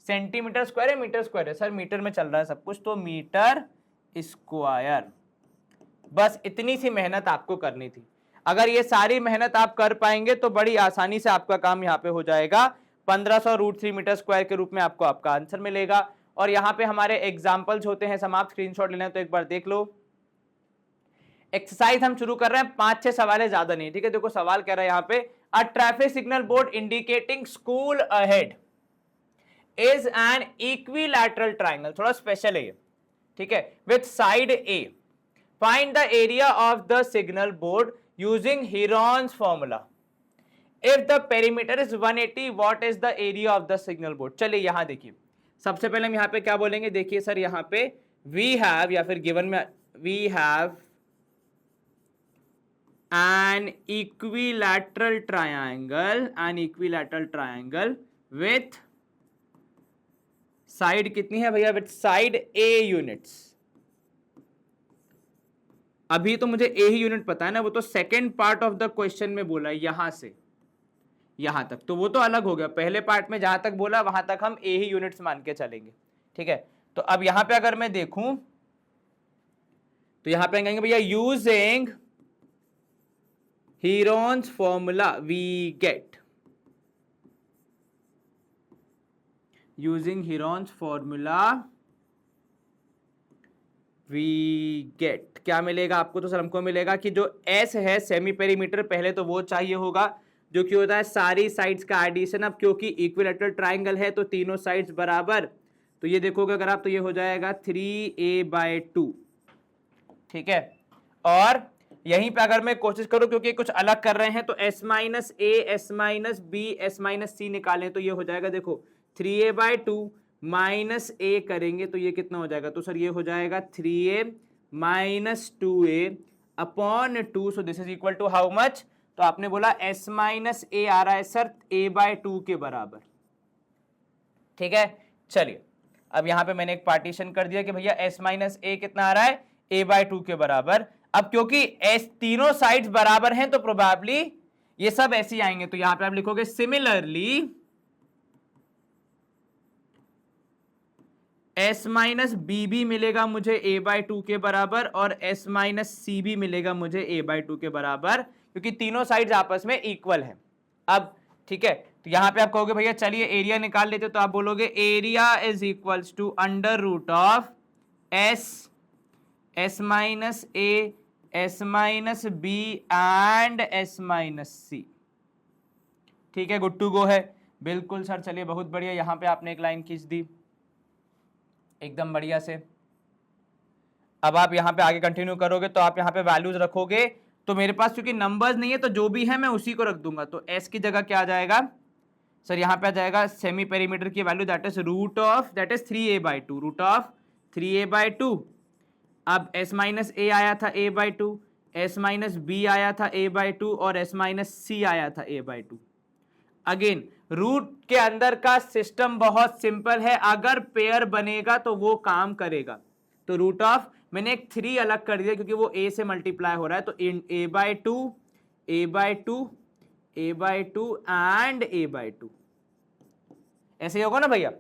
सेंटीमीटर स्क्वायर है, मीटर स्क्वायर है सर, मीटर में चल रहा है सब कुछ, तो मीटर स्क्वायर। बस इतनी सी मेहनत आपको करनी थी। अगर ये सारी मेहनत आप कर पाएंगे तो बड़ी आसानी से आपका काम यहाँ पे हो जाएगा। 1500√3 मीटर स्क्वायर के रूप में आपको आपका आंसर मिलेगा। और यहाँ पे हमारे एग्जाम्पल्स होते हैं समाप्त, स्क्रीनशॉट लेना है तो एक बार देख लो। एक्सरसाइज हम शुरू कर रहे हैं, 5-6 सवाल है, ज्यादा नहीं, ठीक है। देखो सवाल कह रहा है यहाँ पे, a traffic signal board indicating school ahead is an equilateral triangle, थोड़ा स्पेशल है ये, ठीक है, with side A, find the area of the signal board using Heron's formula, if the perimeter is 180 what is the area of the signal board. चलिए यहां देखिए, सबसे पहले हम यहाँ पे क्या बोलेंगे, देखिए सर यहाँ पे वी हैव, या फिर गिवन में we have an equilateral triangle with side कितनी है भैया, विथ साइड a यूनिट्स। अभी तो मुझे a ही यूनिट पता है ना, वो तो second part of the question में बोला है, यहां से यहां तक, तो वो तो अलग हो गया। पहले पार्ट में जहां तक बोला वहां तक हम a ही यूनिट्स मान के चलेंगे, ठीक है। तो अब यहां पे अगर मैं देखूं तो यहां पे कहेंगे भैया using Heron's formula we get, using Heron's formula we get, क्या मिलेगा आपको? तो सर हमको मिलेगा कि जो एस है सेमी पेरीमीटर, पहले तो वो चाहिए होगा जो कि होता है सारी साइड्स का एडिशन। अब क्योंकि इक्विलैटरल ट्राइंगल है तो तीनों साइड्स बराबर, तो ये देखोगे अगर आप तो ये हो जाएगा 3a/2, ठीक है। और यहीं पे अगर मैं कोशिश करूं क्योंकि कुछ अलग कर रहे हैं तो s minus A S minus b s minus c निकालें तो ये हो जाएगा देखो 3a/2 माइनस ए करेंगे तो ये कितना हो जाएगा? तो सर ये हो जाएगा 3a minus 2a upon 2, so this is equal to how much? तो आपने बोला s माइनस ए आ रहा है सर a/2 के बराबर, ठीक है। चलिए अब यहां पे मैंने एक पार्टीशन कर दिया कि भैया s माइनस ए कितना आ रहा है? a/2 के बराबर। अब क्योंकि s तीनों साइड्स बराबर हैं तो प्रोबेबली ये सब ऐसे ही आएंगे, तो यहां पे आप लिखोगे सिमिलरली s माइनस बी भी मिलेगा मुझे a/2 के बराबर और s माइनस सी भी मिलेगा मुझे a/2 के बराबर, क्योंकि तीनों साइड्स आपस में इक्वल हैं। अब ठीक है, तो यहां पे आप कहोगे भैया चलिए एरिया निकाल लेते, तो आप बोलोगे area is equals to under root of s minus a s minus b and s minus सी, ठीक है। गुड टू गो है बिल्कुल सर। चलिए बहुत बढ़िया, यहां पे आपने एक लाइन खींच दी एकदम बढ़िया से। अब आप यहां पे आगे कंटिन्यू करोगे तो आप यहां पे वैल्यूज रखोगे, तो मेरे पास क्योंकि नंबर्स नहीं है तो जो भी है मैं उसी को रख दूंगा। तो s की जगह क्या आ जाएगा सर? यहां पे आ जाएगा सेमी पेरीमीटर की value that is root of that is 3a/2, root of 3a/2। अब s माइनस ए आया था a/2, s माइनस बी आया था a/2 और s माइनस सी आया था a/2। अगेन रूट के अंदर का सिस्टम बहुत सिंपल है, अगर पेयर बनेगा तो वो काम करेगा। तो रूट ऑफ मैंने एक 3 अलग कर दिया क्योंकि वो a से मल्टीप्लाई हो रहा है, तो a/2 a/2 a/2 and a/2 ऐसे ही होगा ना भैया।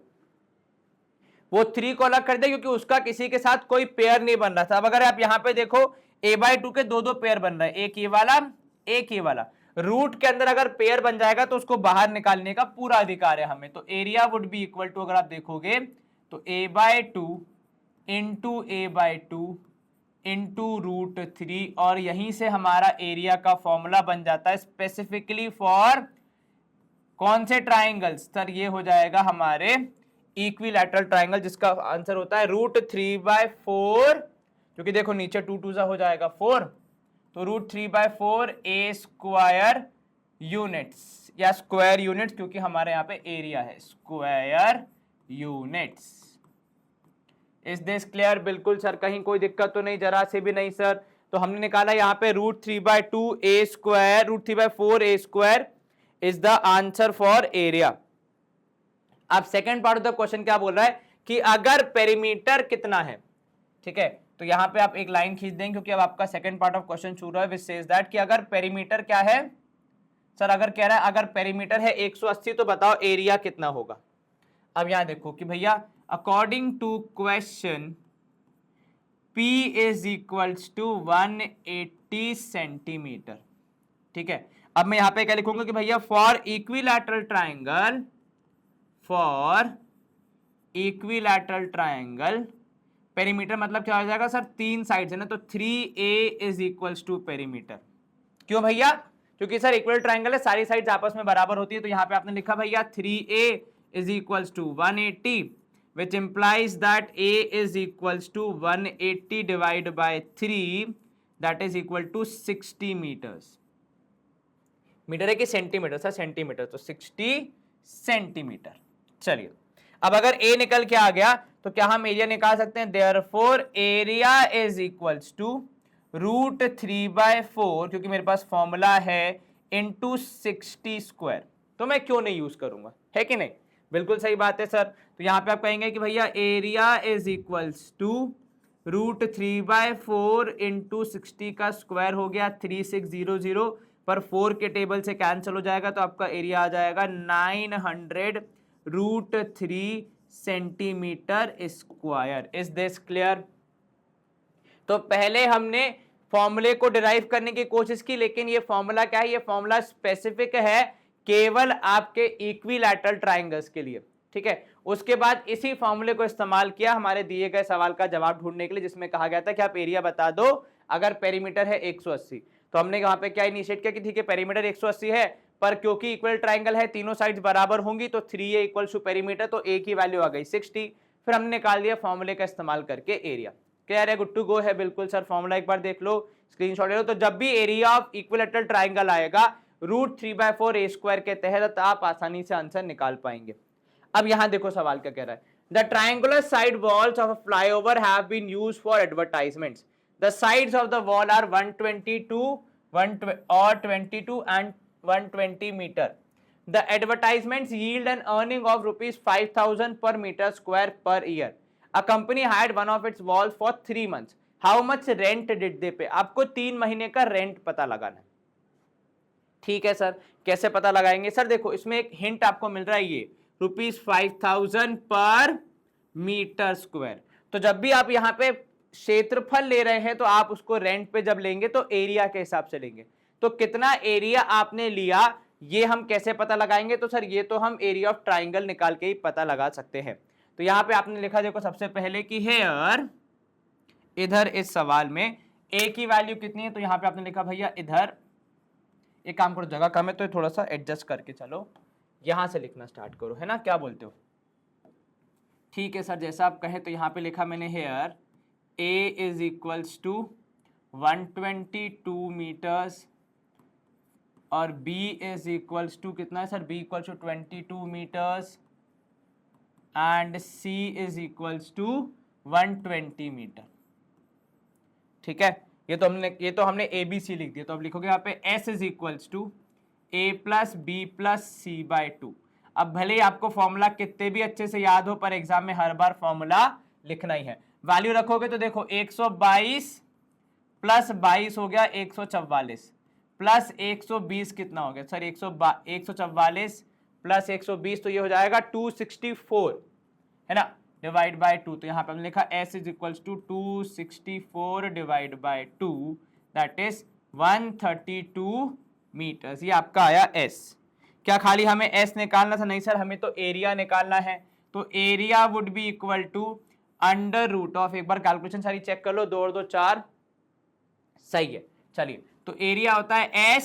वो 3 को अलग कर दिया क्योंकि उसका किसी के साथ कोई पेयर नहीं बन रहा था। अब अगर आप यहां पे देखो a/2 के दो पेयर बन रहे हैं, एक ये वाला एक ये वाला। रूट के अंदर अगर पेयर बन जाएगा तो उसको बाहर निकालने का पूरा अधिकार है हमें। तो area would be equal to, अगर आप देखोगे तो a/2 into a/2 into root 3, और यहीं से हमारा एरिया का फॉर्मूला बन जाता है स्पेसिफिकली फॉर कौन से ट्राइंगल्स सर? ये हो जाएगा हमारे इक्विलैटरल ट्राइंगल, जिसका आंसर होता है रूट 3/4, क्योंकि देखो नीचे 2 2 हो जाएगा 4, तो रूट 3/4 ए स्क्वायर यूनिट्स या स्क्वायर यूनिट्स, क्योंकि हमारे यहाँ पे एरिया है square units. Is this clear? बिल्कुल सर, कहीं कोई दिक्कत तो नहीं? जरा से भी नहीं सर। तो हमने निकाला यहाँ पे root 3/2 a square, root 3/4 a square is the answer for area. अब second part of the question क्या बोल रहा है कि अगर पेरीमीटर कितना है, ठीक है। तो यहां पे आप एक लाइन खींच देंगे क्योंकि अब आपका सेकंड पार्ट ऑफ क्वेश्चन शुरू है, विच सेज दैट कि अगर पेरीमीटर क्या है सर? अगर कह रहा है अगर पेरीमीटर है 180 तो बताओ एरिया कितना होगा। अब यहां देखो कि भैया according to question P is equals to 180 centimetre, ठीक है। अब मैं यहां पे क्या लिखूंगा कि भैया for equilateral triangle, for equilateral triangle perimeter मतलब क्या हो जाएगा सर? 3 साइड्स है ना, तो 3a is equals to perimeter. क्यों भैया? क्योंकि सर इक्वल ट्राइंगल है, सारी साइड्स आपस में बराबर होती है। तो यहां पे आपने लिखा भैया 3a is equals to 180, which implies that a is equals to 180 divided by 3, that is equal to 60 meters। Metre है कि सेंटीमीटर सर? सेंटीमीटर, तो 60 सेंटीमीटर। चलिए अब अगर a निकल के आ गया तो क्या हम एरिया निकाल सकते हैं? Therefore area is equals to root 3/4, क्योंकि मेरे पास फॉर्मूला है, इंटू 60 स्क्वायर। तो मैं क्यों नहीं यूज करूंगा, है कि नहीं? बिल्कुल सही बात है सर। तो यहां पे आप कहेंगे कि भैया area is equals to root 3/4 into 60 का स्क्वायर हो गया 3600, पर 4 के टेबल से कैंसिल हो जाएगा तो आपका एरिया आ जाएगा 900 root 3 centimetre square. Is this clear? तो पहले हमने फॉर्मूले को डिराइव करने की कोशिश की, लेकिन ये फॉर्मूला क्या है, ये फॉर्मूला स्पेसिफिक है केवल आपके इक्विलैटरल ट्राइंगल्स के लिए, ठीक है। उसके बाद इसी फॉर्मूले को इस्तेमाल किया हमारे दिए गए सवाल का जवाब ढूंढने के लिए, जिसमें कहा गया था कि आप एरिया बता दो अगर पेरीमीटर है 180। तो हमने वहां पे क्या इनिशिएट किया कि ठीक है पेरीमीटर 180 है, पर क्योंकि इक्वल ट्राइंगल है, तीनों साइड्स बराबर होंगी, तो 3a इक्वल टू पेरीमीटर, तो a की वैल्यू आ गई 60। फिर हमने निकाल लिया फॉर्मूले का इस्तेमाल करके एरिया। क्लियर है, गुड टू गो है, बिल्कुल सर। फॉर्मूला एक बार देख लो, स्क्रीनशॉट ले लो। तो जब भी एरिया ऑफ इक्विलैटरल ट्राइंगल आएगा √3/4 a स्क्वायर के तहत आप आसानी से आंसर निकाल पाएंगे। अब यहां देखो सवाल क्या कह रहा है, the triangular side walls of a flyover have been used for advertisements, the sides of the wall are 122 and 120 meter. The advertisements yield an earning of rupees 5,000 per meter square per year. A company hired one of its walls for 3 months. How much rent did they pay? आपको 3 महीने का रेंट पता लगाना है। ठीक है सर, कैसे पता लगाएंगे? सर देखो, इसमें एक हिंट आपको मिल रहा है, ये ₹5,000 पर मीटर स्क्वायर। तो जब भी आप यहाँ पे क्षेत्रफल ले रहे हैं तो आप उसको रेंट पे जब लेंगे तो एरिया के हिसाब से लेंगे। तो कितना एरिया आपने लिया ये हम कैसे पता लगाएंगे? तो सर ये तो हम एरिया ऑफ ट्राइंगल निकाल के ही पता लगा सकते हैं। तो यहाँ पे आपने लिखा देखो सबसे पहले कि हेयर, इधर इस सवाल में ए की वैल्यू कितनी है, तो यहाँ पे आपने लिखा भैया इधर, एक काम करो जगह कम है तो थोड़ा सा एडजस्ट करके चलो, यहां से लिखना स्टार्ट करो, है ना, क्या बोलते हो? ठीक है सर, जैसा आप कहें। तो यहाँ पे लिखा मैंने here A is equals to 122 metres और बी इज इक्वल्स टू कितना है sir? B equals to 22 metres and C is equals to 120 metre. ठीक है, ये तो हमने ए बी सी लिख दिया। तो अब लिखोगे यहाँ पे S is equals to A plus B plus C by 2। अब भले ही आपको फॉर्मूला कितने भी अच्छे से याद हो, पर एग्जाम में हर बार फॉर्मूला लिखना ही है। वैल्यू रखोगे तो देखो 122 प्लस 22 हो गया 144 प्लस 120 कितना हो गया सर? 144 प्लस 120 तो ये हो जाएगा 264, है ना, डिवाइड बाय 2। तो यहाँ पे हमने लिखा s is equals to 264 divide by 2, that is 132 metres. ये आपका आया s। क्या खाली हमें s निकालना था? नहीं सर, हमें तो एरिया निकालना है। तो area would be equal to under root of, एक बार कैलकुलेशन सारी चेक कर लो, 2 और 2 4, सही है। चलिए, तो एरिया होता है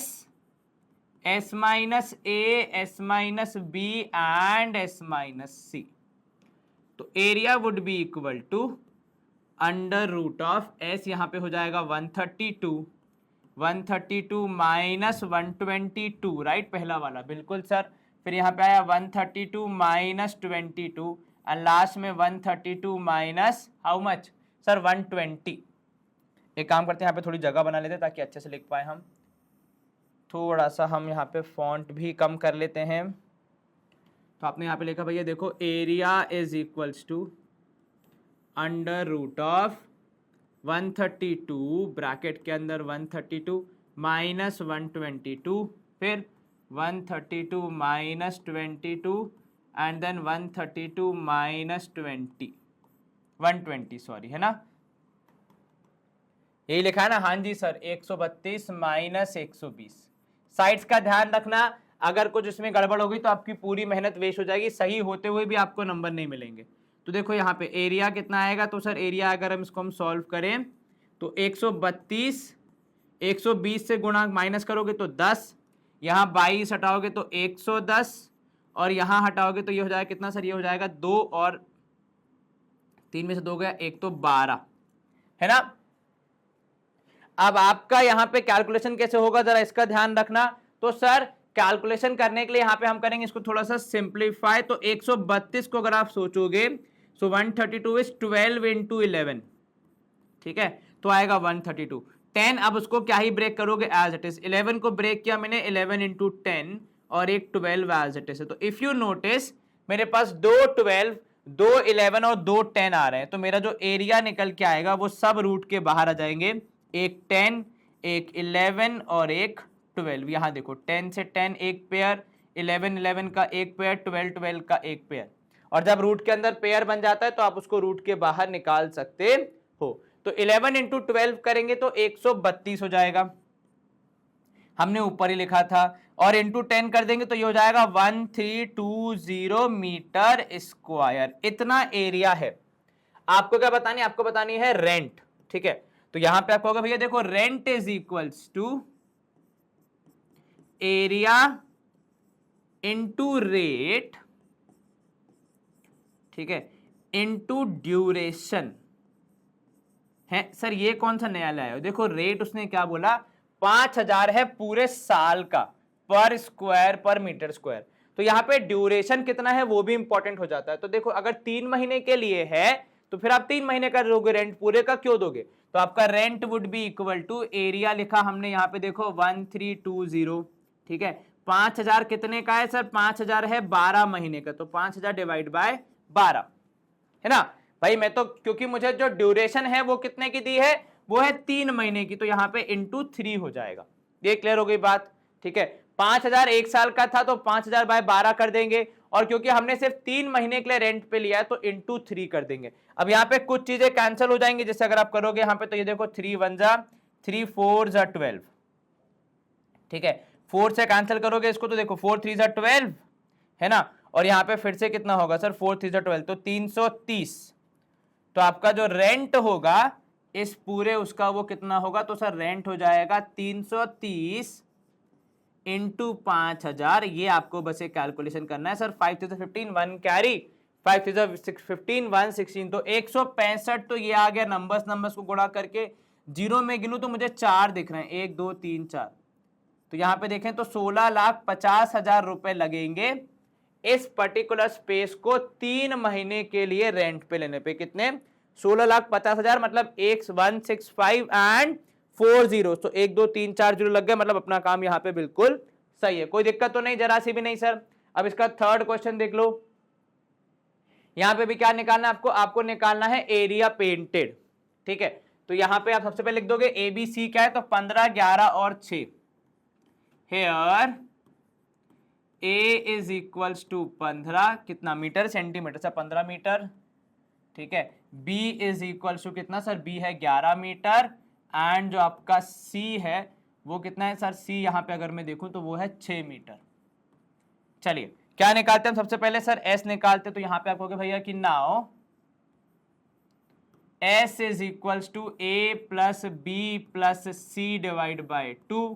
s minus a, s minus b and s minus c. तो area would be equal to under root of s, यहाँ पे हो जाएगा 132 माइनस 122, राइट, पहला वाला, बिल्कुल सर। फिर यहाँ पे आया 132 माइनस 22 एंड लास्ट में 132 माइनस हाउ मच सर? 120। एक काम करते हैं, यहाँ पे थोड़ी जगह बना लेते हैं ताकि अच्छे से लिख पाए हम। थोड़ा सा हम यहाँ पे फॉन्ट भी कम कर लेते हैं। तो आपने यहाँ पे लिखा भैया देखो, area is equals to under root of 132 bracket के अंदर 132 माइनस 122, फिर 132 minus 22 and then 132 minus 120 sorry, है ना, यही लिखा है ना? हाँ जी सर, 132 माइनस 120। साइड्स का ध्यान रखना, अगर कुछ इसमें गड़बड़ होगी तो आपकी पूरी मेहनत वेस्ट हो जाएगी, सही होते हुए भी आपको नंबर नहीं मिलेंगे। तो देखो यहाँ पे एरिया कितना आएगा? तो सर एरिया अगर हम इसको सॉल्व करें तो 120 से गुणा माइनस करोगे तो 10, यहाँ 22 हटाओगे तो 110 और यहाँ हटाओगे तो ये हो जाएगा कितना सर? ये हो जाएगा 2 और 3 में से 2 गया 1, तो 12, है ना। अब आपका यहाँ पे कैलकुलेशन कैसे होगा जरा इसका ध्यान रखना। तो सर कैलकुलेशन करने के लिए यहाँ पे हम करेंगे इसको थोड़ा सा सिंप्लीफाई। तो 132 को अगर आप सोचोगे तो 132 इज 12 इंटू 11, ठीक है, तो आएगा 132। 10 अब उसको क्या ही ब्रेक करोगे एज इट इज, 11 को ब्रेक किया मैंने 11 इंटू 10 और एक 12 एज इट इज है। तो इफ यू नोटिस मेरे पास 2 12, 2 11 और 2 10 आ रहे हैं, तो मेरा जो एरिया निकल के आएगा वो सब रूट के बाहर आ जाएंगे, एक 10, एक 11 और एक 12। यहाँ देखो 10 से 10 एक पेयर, 11 11 का एक पेयर, 12 12 का एक पेयर। और जब रूट के अंदर पेयर बन जाता है तो आप उसको रूट के बाहर निकाल सकते हो। तो 11 इंटू 12 करेंगे तो 132 हो जाएगा, हमने ऊपर ही लिखा था, और इंटू 10 कर देंगे तो ये हो जाएगा 1320 मीटर स्क्वायर। इतना एरिया है। आपको क्या बतानी है? आपको बतानी है रेंट, ठीक है। तो यहां पे आपको होगा भैया देखो, rent is equals to area into rate, ठीक है, इंटू ड्यूरेशन है। सर ये कौन सा नया लाया हो? देखो रेट उसने क्या बोला, 5000 है पूरे साल का पर स्क्वायर पर मीटर स्क्वायर। तो यहाँ पे ड्यूरेशन कितना है वो भी इंपॉर्टेंट हो जाता है। तो देखो अगर 3 महीने के लिए है तो फिर आप 3 महीने का दोगे रेंट, पूरे का क्यों दोगे? तो आपका rent would be equal to, area लिखा हमने यहाँ पे देखो 1320, ठीक है। 5000 कितने का है सर? 5000 है 12 महीने का, तो 5000 डिवाइड बाय 12 है ना भाई। मैं तो क्योंकि मुझे जो ड्यूरेशन है वो कितने की दी है, वो है 3 महीने की, तो यहाँ पे इंटू 3 हो जाएगा। ये क्लियर हो गई बात, ठीक है। 5000 एक साल का था तो 5000 बाय 12 कर देंगे, और क्योंकि हमने सिर्फ 3 महीने के लिए रेंट पे लिया है तो इंटू 3 कर देंगे। अब यहाँ पे कुछ चीजें कैंसिल हो जाएंगी, जैसे अगर आप करोगे यहाँ पे तो ये देखो 3 1 जा 3 4 जा 12, ठीक है। 4 से कैंसिल करोगे इसको तो देखो 4 3 जा 12 है ना, और यहाँ पे फिर से कितना होगा सर? 4 3 जा 12 तो 330। तो आपका जो रेंट होगा इस पूरे उसका वो कितना होगा? तो सर रेंट हो जाएगा 330 इंटू 5000। ये आपको बस एक कैलकुलेशन करना है सर। 5 3 15 1 कैरी, 5 3 15 1 16, तो 165। तो ये आ गया, नंबर्स को गुणा करके जीरो में गिनूं तो मुझे 4 दिख रहे हैं, 1 2 3 4। तो यहाँ पे देखें तो 16,50,000 रुपए लगेंगे इस पर्टिकुलर स्पेस को 3 महीने के लिए रेंट पे लेने पे। कितने? 16,50,000, मतलब 165 एंड 40, तो 1 2 3 4 जीरो लग गए, मतलब अपना काम यहाँ पे बिल्कुल सही है, कोई दिक्कत तो नहीं, जरा सी भी नहीं सर। अब इसका थर्ड क्वेश्चन देख लो, यहाँ पे भी क्या निकालना है आपको? आपको निकालना है एरिया पेंटेड, ठीक है। तो यहाँ पे आप सबसे पहले लिख दोगे एबीसी क्या है, तो 15 11 और 6। Here A is equals to 15 कितना मीटर? सेंटीमीटर से 15 मीटर, ठीक है। बी इज इक्वल्स टू कितना सर? बी है 11 मीटर, एंड जो आपका सी है वो कितना है सर? सी यहाँ पे अगर मैं देखूं तो वो है 6 मीटर। चलिए क्या निकालते हैं हम सबसे पहले सर? एस निकालते हैं। तो यहाँ पे आप कहोगे भैया कि now S is equals to A plus B plus C divide by 2,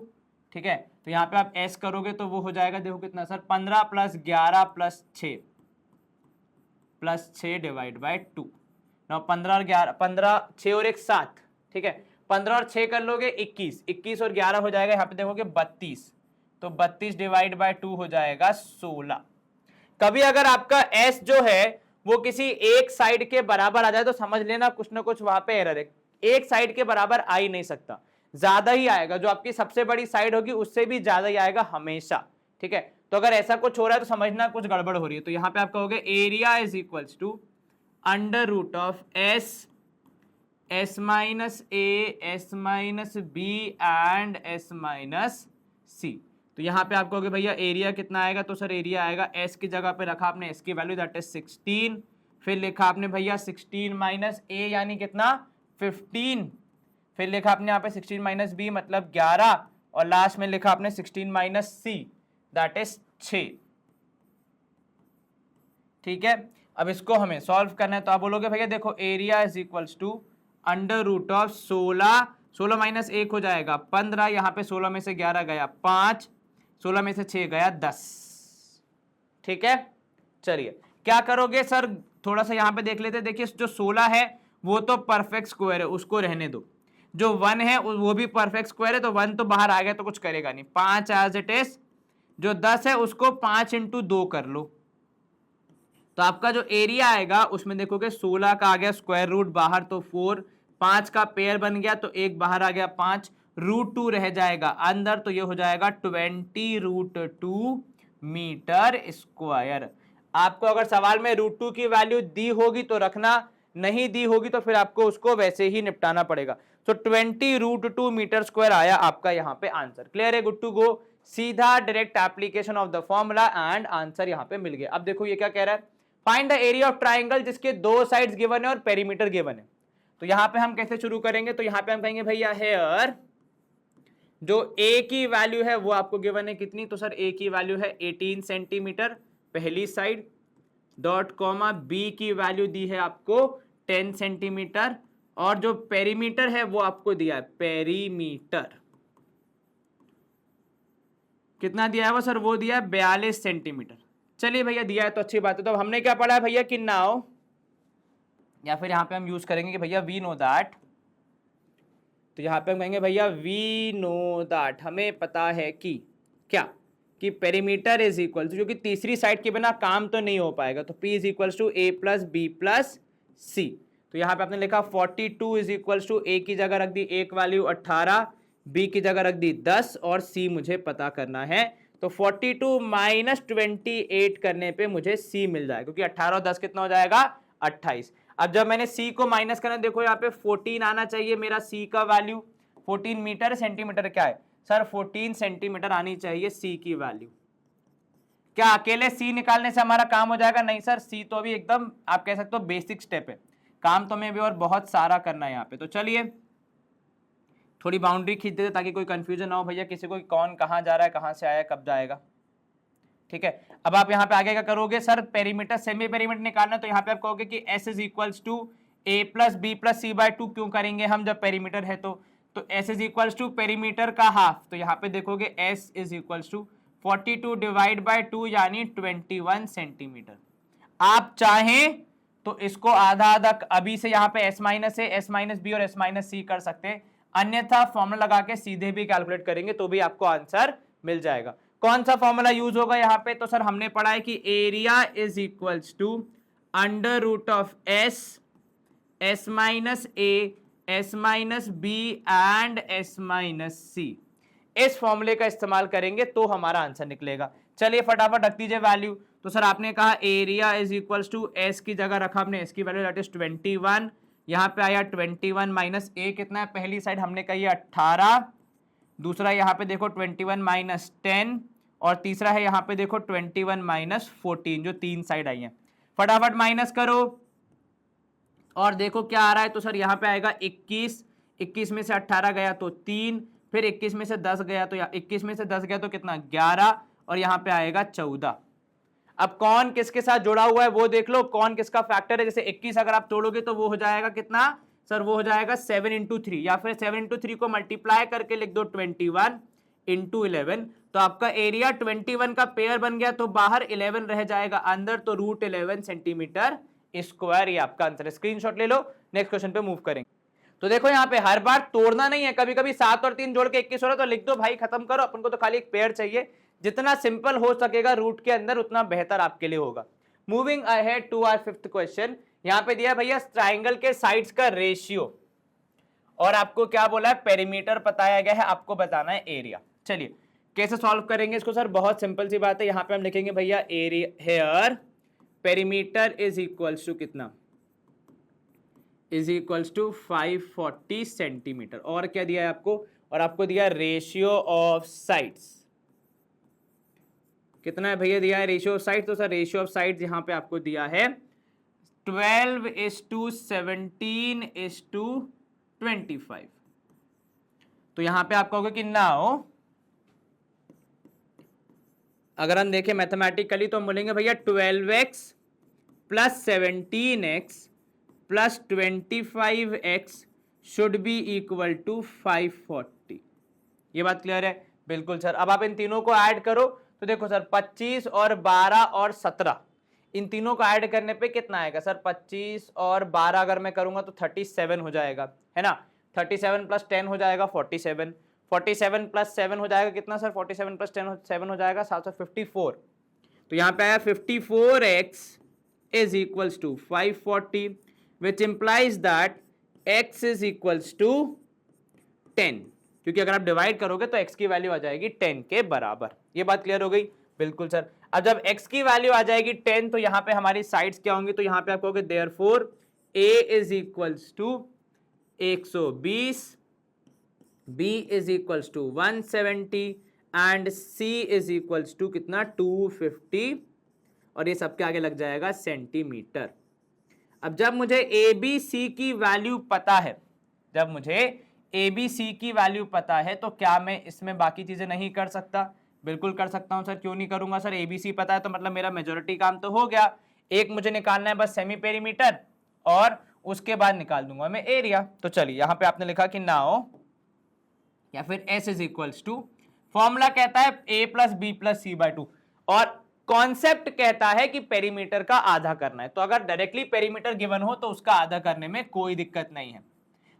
ठीक है। तो यहाँ पे आप एस करोगे तो वो हो जाएगा देखो कितना sir? 15 plus 11 plus 6 divide by 2। ना 15 और 11, 15 6 और 1 7, ठीक है। 15 और 6 कर लोगे 21, 21 और 11 हो जाएगा यहाँ पे देखोगे 32, तो 32 डिवाइड बाय 2 हो जाएगा 16। कभी अगर आपका एस जो है वो किसी एक साइड के बराबर आ जाए तो समझ लेना कुछ ना कुछ वहां पे एरर है। एक साइड के बराबर आ ही नहीं सकता, ज्यादा ही आएगा, जो आपकी सबसे बड़ी साइड होगी उससे भी ज्यादा ही आएगा हमेशा, ठीक है। तो अगर ऐसा कुछ हो रहा है तो समझना कुछ गड़बड़ हो रही है। तो यहाँ पे आप कहोगे area is equals to under root of s minus A, S minus b and s minus c. तो यहाँ पे आप कहोगे भैया एरिया कितना आएगा? तो सर एरिया आएगा, एस की जगह पे रखा आपने एस की वैल्यू दैट इज 16, फिर लिखा आपने भैया 16 माइनस ए यानी कितना? 15, फिर लिखा आपने यहाँ पे 16 माइनस बी मतलब 11, और लास्ट में लिखा आपने 16 माइनस सी दैट इज 6, ठीक है। अब इसको हमें सॉल्व करना है, तो आप बोलोगे भैया देखो area is equals to under root of 16 minus 1 हो जाएगा 15, यहाँ पे 16 में से 11 गया 5, 16 में से 6 गया 10, ठीक है। चलिए क्या करोगे सर? थोड़ा सा यहाँ पे देख लेते हैं। देखिए जो 16 है वो तो परफेक्ट स्क्वायर है, उसको रहने दो। जो 1 है वो भी परफेक्ट स्क्वायर है, तो 1 तो बाहर आ गया तो कुछ करेगा नहीं, 5 एज इट इज। जो 10 है उसको 5 इंटू 2 कर लो, तो आपका जो एरिया आएगा उसमें देखोगे 16 का आ गया स्क्वायर रूट बाहर तो 4, 5 का पेयर बन गया तो एक बाहर आ गया 5, रूट 2 रह जाएगा अंदर, तो ये हो जाएगा 20 रूट 2 मीटर स्क्वायर। आपको अगर सवाल में रूट 2 की वैल्यू दी होगी तो रखना, नहीं दी होगी तो फिर आपको उसको वैसे ही निपटाना पड़ेगा। तो 20 रूट 2 मीटर स्क्वायर आया आपका यहाँ पे आंसर। क्लियर है? Good to go. सीधा direct application of the formula and answer यहाँ पे मिल गया। अब देखो ये क्या कह रहा है? Find the area of triangle जिसके 2 साइड्स गिवन है और पेरीमीटर गिवन है। तो यहाँ पे हम कैसे शुरू करेंगे, तो यहाँ पे हम कहेंगे भैया हेयर जो ए की वैल्यू है वो आपको गिवन है कितनी, तो सर ए की वैल्यू है 18 सेंटीमीटर पहली साइड, डॉट कॉमा बी की वैल्यू दी है आपको 10 सेंटीमीटर, और जो पेरीमीटर है वो आपको दिया है, पेरीमीटर कितना दिया है वो सर, वो दिया है 42 सेंटीमीटर। चलिए भैया दिया है तो अच्छी बात है। तो हमने क्या पढ़ा है भैया कि नाउ, या फिर यहां पे हम यूज करेंगे कि भैया वी नो दैट, तो यहां पे हम कहेंगे भैया वी नो दैट, हमें पता है कि क्या, कि पेरीमीटर इज इक्वल टू, जो कि तीसरी साइड के बिना काम तो नहीं हो पाएगा, तो P is equal to A plus B plus c. तो यहाँ पे आपने लिखा 42 इज इक्वल टू ए की जगह रख दी एक वैल्यू 18, बी की जगह रख दी 10, और सी मुझे पता करना है। तो 42 माइनस 28 करने पे मुझे सी मिल जाएगा, क्योंकि 18 और 10 कितना हो जाएगा 28। अब जब मैंने सी को माइनस करना, देखो यहाँ पे 14 आना चाहिए मेरा सी का वैल्यू, 14 मीटर सेंटीमीटर क्या है सर, 14 सेंटीमीटर आनी चाहिए सी की वैल्यू। क्या अकेले सी निकालने से हमारा काम हो जाएगा, नहीं सर, सी तो अभी एकदम आप कह सकते हो बेसिक स्टेप है, काम तो हमें भी और बहुत सारा करना है यहाँ पे। तो चलिए थोड़ी बाउंड्री खींच देते ताकि कोई कंफ्यूजन ना हो भैया किसी को, कौन कहाँ जा रहा है, कहाँ से आया, कब जाएगा, ठीक है। अब आप यहाँ पे आगे क्या करोगे सर, पेरीमीटर सेमी पेरीमीटर निकालना, तो यहाँ पे आप कहोगे कि S is equals to A plus B plus C by 2, क्यों करेंगे हम जब पेरीमीटर है तो S is equals to perimeter का हाफ, तो यहाँ पे देखोगे S is equals to 42 divide by 2 यानी 21 सेंटीमीटर। आप चाहें तो इसको आधा आधा अभी से यहाँ पे S minus a, S minus B और S माइनस सी कर सकते हैं, अन्यथा फॉर्मूला लगा के सीधे भी कैलकुलेट करेंगे तो भी आपको आंसर मिल जाएगा। कौन सा फॉर्मूला यूज होगा यहाँ पे, तो सर हमने पढ़ा है कि area is equals to under root of s, s minus A, S minus b and s minus c. इस फॉर्मूले का इस्तेमाल करेंगे तो हमारा आंसर निकलेगा। चलिए फटाफट रख दीजिए वैल्यू। तो सर आपने कहा area is equals to S की जगह रखा आपने एस की वैल्यू दैट इज 21, यहाँ पे आया 21 माइनस ए कितना है, पहली साइड हमने कही 18, दूसरा यहाँ पे देखो 21 माइनस 10, और तीसरा है यहाँ पे देखो 21 माइनस 14, जो तीन साइड आई है। फटाफट माइनस करो और देखो क्या आ रहा है, तो सर यहाँ पे आएगा 21, 21 में से 18 गया तो 3, फिर 21 में से 10 गया तो 21 में से 10 गया तो कितना 11, और यहाँ पे आएगा 14। अब कौन किसके साथ जुड़ा हुआ है वो देख लो, कौन किसका फैक्टर है। जैसे 21 अगर आप तोड़ोगे तो वो हो जाएगा कितना सर, वो हो जाएगा 7 इंटू 3, या फिर 7 इंटू 3 को मल्टीप्लाई करके लिख दो 21 इंटू 11, तो आपका एरिया 21 का पेयर बन गया, तो बाहर 11 रह जाएगा अंदर, तो रूट 11 सेंटीमीटर स्क्वायर। ये आपका आंसर है, स्क्रीनशॉट ले लो। नेक्स्ट क्वेश्चन पे मूव करेंगे। तो देखो यहाँ पे हर बार तोड़ना नहीं है, कभी कभी 7 और 3 जोड़ के 21 हो रहा है तो लिख दो भाई, खत्म करो, अपन को तो खाली एक पेयर चाहिए। जितना सिंपल हो सकेगा रूट के अंदर उतना बेहतर आपके लिए होगा। Moving ahead to our fifth question. यहाँ पे दिया भैया ट्राइंगल के साइड्स का रेशियो, और आपको क्या बोला है, पेरीमीटर बताया गया है, आपको बताना है एरिया। चलिए कैसे सॉल्व करेंगे इसको सर, बहुत सिंपल सी बात है। यहाँ पे हम लिखेंगे भैया area here perimeter is equals to कितना, इज इक्वल्स टू 540 सेंटीमीटर, और क्या दिया है आपको, और आपको दिया रेशियो ऑफ साइड्स, कितना है भैया दिया है रेशियो ऑफ साइड, तो सर रेशियो ऑफ साइड्स यहाँ पे आपको दिया है 12:17:25। तो यहाँ पे आप कहोगे कि नाउ अगर हम देखें मैथमेटिकली तो हम बोलेंगे भैया 12x plus 17x plus 25x should be equal to 540। ये बात क्लियर है? बिल्कुल सर। अब आप इन तीनों को ऐड करो तो देखो सर 25 और 12 और 17, इन तीनों को ऐड करने पे कितना आएगा सर, 25 और 12 अगर मैं करूंगा तो 37 हो जाएगा, है ना। 37 प्लस 10 हो जाएगा 47, 47 प्लस 7 हो जाएगा कितना सर, 47 प्लस 10 7 हो जाएगा 754। तो यहाँ पे आया 54x is equals to 540 which implies that x is equals to 10, क्योंकि अगर आप डिवाइड करोगे तो x की वैल्यू आ जाएगी 10 के बराबर। ये बात क्लियर हो गई? बिल्कुल सर। अब जब x की वैल्यू आ जाएगी 10 तो यहाँ पे हमारी साइड्स क्या होंगी, तो यहाँ पे आप कहोगे therefore a is equals to 120, b is equals to 170 and c is equals to कितना 250, और ये सबके आगे लग जाएगा सेंटीमीटर। अब जब मुझे ए बी सी की वैल्यू पता है, जब मुझे ए बी सी की वैल्यू पता है, तो क्या मैं इसमें बाकी चीजें नहीं कर सकता? बिल्कुल कर सकता हूं सर। क्यों नहीं करूंगा सर? ए बी सी पता है तो मतलब मेरा मेजोरिटी काम तो हो गया। एक मुझे निकालना है बस सेमी पेरीमीटर, और उसके बाद निकाल दूंगा मैं एरिया। तो चलिए यहां पे आपने लिखा कि नाउ, या फिर S is equals to, formula कहता है A plus B plus C by two, और कॉन्सेप्ट कहता है कि पेरीमीटर का आधा करना है। तो अगर डायरेक्टली पेरीमीटर गिवन हो तो उसका आधा करने में कोई दिक्कत नहीं है।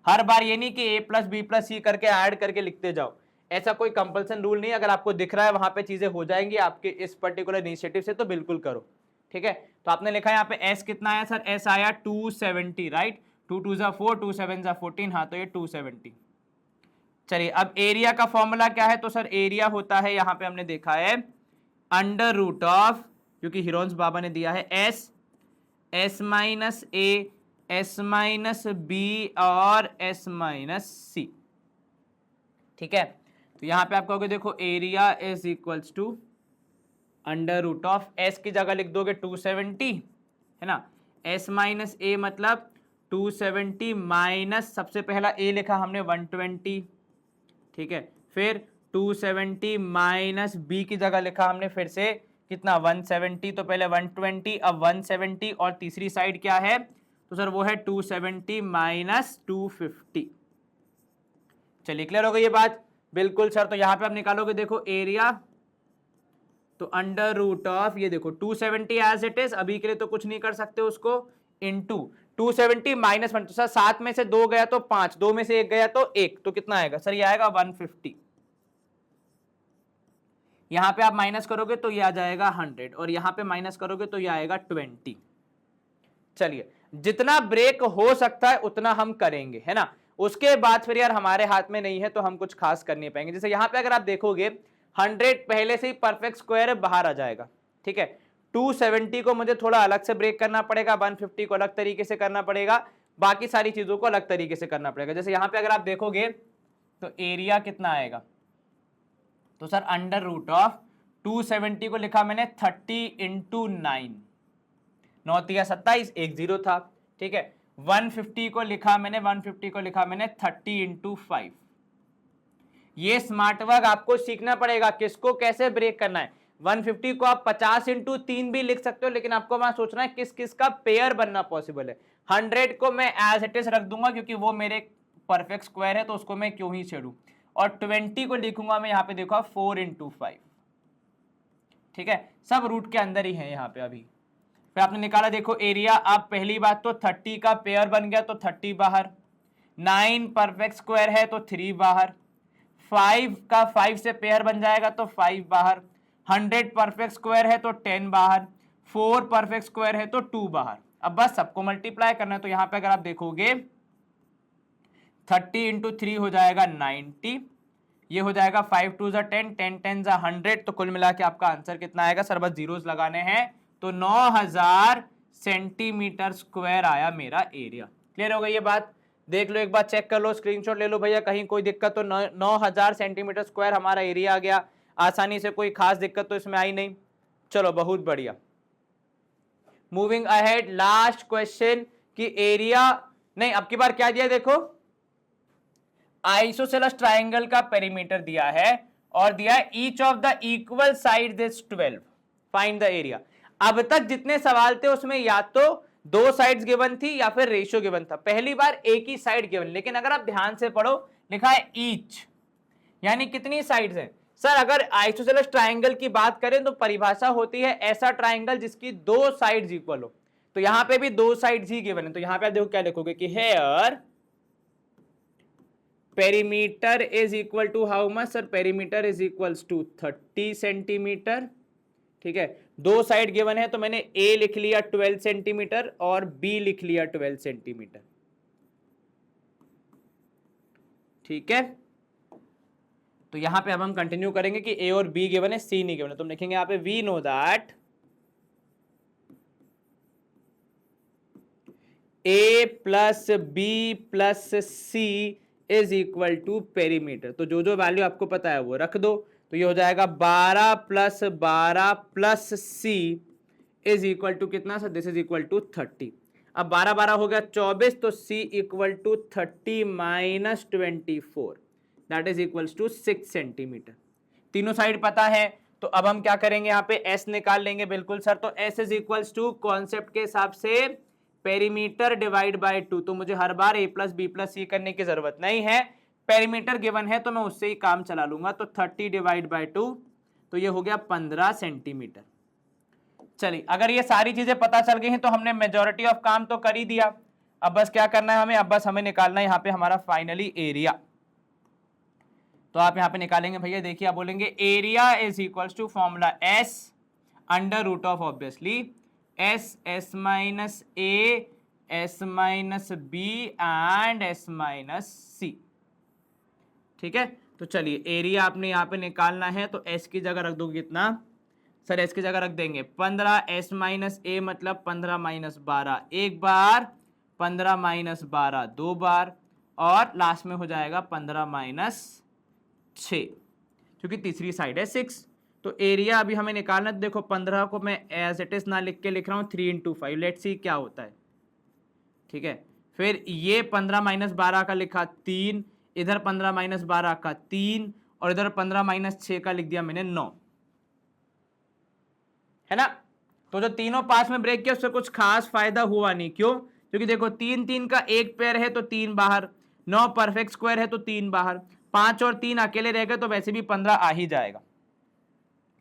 हर बार ये नहीं कि A प्लस बी प्लस सी करके ऐड करके लिखते जाओ, ऐसा कोई कंपल्सन रूल नहीं। अगर आपको दिख रहा है वहां पे चीजें हो जाएंगी आपके इस पर्टिकुलर इनिशिएटिव से, तो बिल्कुल करो। ठीक है, तो आपने लिखा है यहाँ पे S कितना आया सर? S आया 270, राइट। 2 2 जा 4, 2 7 जा 14, हाँ तो ये 270। चलिए अब एरिया का फॉर्मूला क्या है? तो सर एरिया होता है, यहां पे हमने देखा है अंडर रूट ऑफ, क्योंकि हिरोन्स बाबा ने दिया है एस माइनस ए, एस माइनस बी और एस माइनस सी। ठीक है, तो यहां पे आप कहोगे देखो area is equals to under root of, S की जगह लिख दोगे 270, है ना। एस माइनस ए मतलब 270 माइनस, सबसे पहला ए लिखा हमने 120, ठीक है, फिर 270 माइनस बी की जगह लिखा हमने फिर से कितना 170, तो पहले 120 अब 170, और तीसरी साइड क्या है? तो सर वो है 270 माइनस 250। चलिए क्लियर हो गई ये बात? बिल्कुल सर। तो यहां पे आप निकालोगे देखो एरिया, तो अंडर रूट ऑफ, ये देखो 270 एज इट इज, अभी के लिए तो कुछ नहीं कर सकते उसको, इनटू 270 माइनस 1, तो सर 7 में से 2 गया तो 5, 2 में से 1 गया तो 1, तो कितना आएगा सर? ये आएगा 150। यहां पे आप माइनस करोगे तो ये आ जाएगा 100, और यहां पे माइनस करोगे तो ये आएगा 20। चलिए जितना ब्रेक हो सकता है उतना हम करेंगे, है ना। उसके बाद फिर यार हमारे हाथ में नहीं है तो हम कुछ खास कर नहीं पाएंगे। जैसे यहां पे अगर आप देखोगे 100 पहले से ही परफेक्ट स्क्वायर बाहर आ जाएगा, ठीक है। 270 को मुझे थोड़ा अलग से ब्रेक करना पड़ेगा, 150 को अलग तरीके से करना पड़ेगा, बाकी सारी चीजों को अलग तरीके से करना पड़ेगा। जैसे यहां पे अगर आप देखोगे तो एरिया कितना आएगा? तो सर अंडर रूट ऑफ 270 को लिखा मैंने 30 इंटू 9, 9 तिया 27, 1 0 था, ठीक है। 150 को लिखा मैंने 30 इंटू 5। ये स्मार्ट वर्क आपको सीखना पड़ेगा, किसको कैसे ब्रेक करना है। 150 को आप 50 इंटू 3 भी लिख सकते हो, लेकिन आपको वहां सोचना है किस किस का पेयर बनना पॉसिबल है। 100 को मैं एज इट इज रख दूंगा क्योंकि वो मेरे परफेक्ट स्क्वायर है, तो उसको मैं क्यों ही छेड़ू। और 20 को लिखूंगा मैं, यहां पे देखो 4 इंटू 5, ठीक है, सब रूट के अंदर ही है यहाँ पे। अभी फिर आपने निकाला देखो एरिया, अब पहली बात तो 30 का पेयर बन गया तो 30 बाहर, 9 परफेक्ट स्क्वायर है तो 3 बाहर, 5 का 5 से पेयर बन जाएगा तो 5 बाहर, 100 परफेक्ट स्क्वायर है तो 10 बाहर, 4 परफेक्ट स्क्वायर है तो 2 बाहर। अब बस सबको मल्टीप्लाई करना है, तो यहां पे अगर आप देखोगे 30 इंटू 3 हो जाएगा 90, ये हो जाएगा 5 2 10, 10 10 100, तो कुल मिला के आपका आंसर कितना आएगा सर? बस जीरोस लगाने हैं, तो 9000 सेंटीमीटर स्क्वायर आया मेरा एरिया। क्लियर हो गई ये बात? देख लो एक बार, चेक कर लो, स्क्रीनशॉट ले लो भैया, कहीं कोई दिक्कत तो 9000 सेंटीमीटर स्क्वायर हमारा एरिया आ गया आसानी से, कोई खास दिक्कत तो इसमें आई नहीं। चलो बहुत बढ़िया, मूविंग अहेड, लास्ट क्वेश्चन कि एरिया नहीं, अब की बार क्या दिया देखो, आइसोसेलेस ट्राइंगल का पेरीमीटर दिया है और दिया है each of the equal side this 12, find the area. अब तक जितने सवाल थे उसमें या तो 2 साइड्स गिवन थी या फिर रेशियो गिवन था, पहली बार एक ही साइड गिवन। लेकिन अगर आप ध्यान से पढ़ो, लिखा है ईच, यानी कितनी साइड्स हैं सर? अगर आइसोसेलेस ट्राइंगल की बात करें तो परिभाषा होती है ऐसा ट्राइंगल जिसकी 2 साइड्स इक्वल हो, तो यहां पे भी 2 साइड्स ही गिवन है। तो यहां पे आप देखो क्या लिखोगे कि here perimeter is equal to how much sir? Perimeter is equals to 30 centimetre, ठीक है। 2 साइड गिवन है तो मैंने ए लिख लिया 12 सेंटीमीटर और बी लिख लिया 12 सेंटीमीटर, ठीक है। तो यहां पे अब हम कंटिन्यू करेंगे कि ए और बी गिवन है, सी नहीं गिवन है। तो हम लिखेंगे यहां पे we know that A plus B plus C is equal to perimeter. तो जो जो वैल्यू आपको पता है वो रख दो, तो ये हो जाएगा 12 plus C is equal to कितना sir? This is equal to 30। अब 12 12 हो गया 24, तो C equal to 30 minus 24, that is equals to 6 centimetre. तीनों साइड पता है, तो अब हम क्या करेंगे, यहाँ पे S निकाल लेंगे। बिल्कुल सर, तो S is equals to concept के हिसाब से पेरीमीटर डिवाइड बाय 2, तो मुझे हर बार A plus B plus C करने की जरूरत नहीं है, पेरीमीटर गिवन है तो मैं उससे ही काम चला लूंगा। तो 30 डिवाइड बाय 2, तो ये हो गया 15 सेंटीमीटर। चलिए, अगर ये सारी चीजें पता चल गई हैं तो हमने मेजॉरिटी ऑफ काम तो कर ही दिया। अब बस क्या करना है हमें, अब बस हमें निकालना है यहाँ पे हमारा फाइनली एरिया। तो आप यहाँ पे निकालेंगे भैया, देखिए आप बोलेंगे area is equals to formula S under root of obviously S minus A S minus B and S minus C। ठीक है, तो चलिए एरिया आपने यहाँ पे निकालना है, तो S की जगह रख दोगे कितना सर, S की जगह रख देंगे 15, S माइनस A मतलब 15 माइनस 12 एक बार, 15 माइनस 12 दो बार, और लास्ट में हो जाएगा 15 माइनस 6, क्योंकि तीसरी साइड है 6। तो एरिया अभी हमें निकालना, देखो 15 को मैं एज इट इज ना लिख के लिख रहा हूँ 3 इंटू 5, लेट्स सी क्या होता है। ठीक है, फिर ये 15 माइनस 12 का लिखा 3, इधर 15 माइनस 12 का 3, और इधर 15 माइनस 6 का लिख दिया मैंने 9, है ना। तो जो तीनों पास में ब्रेक किया उससे कुछ खास फायदा हुआ नहीं, क्यों, क्योंकि देखो 3 3 का एक पेयर है तो 3 बाहर, 9 परफेक्ट स्क्वायर है तो 3 बाहर, 5 और 3 अकेले रह गए तो वैसे भी 15 आ ही जाएगा।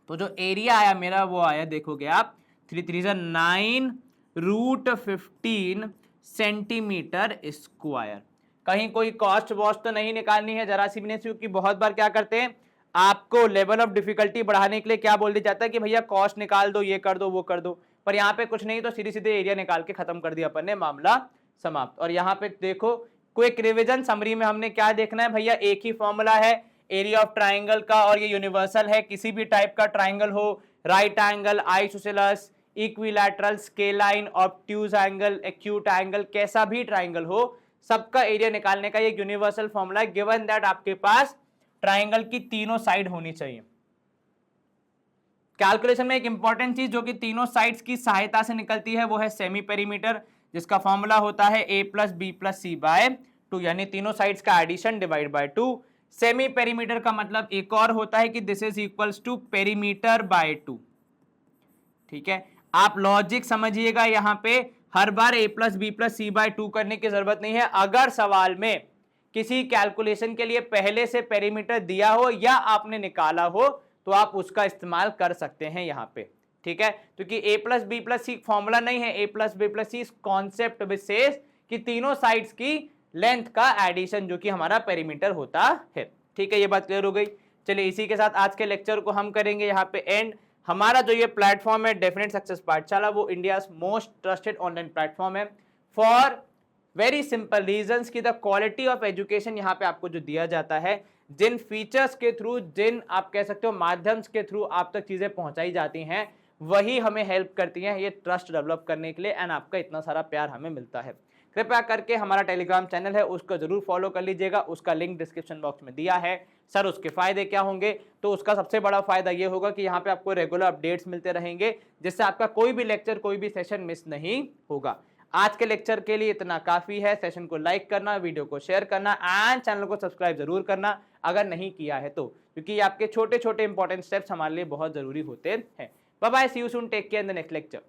तो जो एरिया आया मेरा वो आया, देखोगे आप 3 3 9 रूट 15 सेंटीमीटर स्क्वायर। कहीं कोई कॉस्ट वॉस्ट तो नहीं निकालनी है जरा सी भी नहीं, क्योंकि बहुत बार क्या करते हैं आपको लेवल ऑफ डिफिकल्टी बढ़ाने के लिए क्या बोल दिया जाता है कि भैया कॉस्ट निकाल दो, ये कर दो वो कर दो, पर यहाँ पे कुछ नहीं, तो सीधे सीधे एरिया निकाल के खत्म कर दिया अपन ने, मामला समाप्त। और यहाँ पे देखो क्विक रिवीजन समरी में हमने क्या देखना है भैया, एक ही फॉर्मूला है एरिया ऑफ ट्राइंगल का, और ये यूनिवर्सल है, किसी भी टाइप का ट्राइंगल हो, right angle, isosceles, equilateral, scalene, obtuse angle, acute angle, कैसा भी ट्राइंगल हो, सबका एरिया निकालने का ये यूनिवर्सल फॉर्मूला है, गिवन दैट आपके पास ट्राइंगल की तीनों साइड होनी चाहिए। कैलकुलेशन में एक इंपॉर्टेंट चीज जो कि तीनों साइड्स की सहायता से निकलती है वो है सेमी पेरीमीटर, जिसका फॉर्मूला होता है A plus B plus C by 2, यानी तीनों साइड्स का addition divide by 2। Semi perimeter का मतलब एक और होता है कि this is equals to perimeter by 2। ठीक है, आप लॉजिक समझिएगा, यहाँ पे हर बार A plus B plus C by 2 करने की जरूरत नहीं है। अगर सवाल में किसी कैलकुलेशन के लिए पहले से पेरीमीटर दिया हो या आपने निकाला हो तो आप उसका इस्तेमाल कर सकते हैं यहाँ पे। ठीक है, क्योंकि A plus B plus C formula नहीं है, A plus B plus C concept विशेष कि तीनों साइड्स की लेंथ का एडिशन जो कि हमारा पेरीमीटर होता है। ठीक है, ये बात क्लियर हो गई। चलिए, इसी के साथ आज के लेक्चर को हम करेंगे यहाँ पे एंड। हमारा जो ये प्लेटफॉर्म है डेफिनेट सक्सेस पाठशाला, वो India most trusted online platform है फॉर वेरी सिंपल रीजंस की द क्वालिटी ऑफ एजुकेशन यहाँ पे आपको जो दिया जाता है, जिन फीचर्स के थ्रू, जिन आप कह सकते हो माध्यम के थ्रू आप तक चीजें पहुंचाई जाती हैं, वही हमें हेल्प करती हैं ये ट्रस्ट डेवलप करने के लिए, एंड आपका इतना सारा प्यार हमें मिलता है। कृपया करके हमारा टेलीग्राम चैनल है उसको जरूर फॉलो कर लीजिएगा, उसका लिंक डिस्क्रिप्शन बॉक्स में दिया है। सर उसके फायदे क्या होंगे, तो उसका सबसे बड़ा फायदा ये होगा कि यहाँ पे आपको रेगुलर अपडेट्स मिलते रहेंगे, जिससे आपका कोई भी लेक्चर, कोई भी सेशन मिस नहीं होगा। आज के लेक्चर के लिए इतना काफी है। सेशन को लाइक करना, वीडियो को शेयर करना एंड चैनल को सब्सक्राइब जरूर करना अगर नहीं किया है तो, क्योंकि आपके छोटे छोटे इंपॉर्टेंट स्टेप्स हमारे लिए बहुत जरूरी होते हैं। Bye bye, see you soon, take care in the next lecture.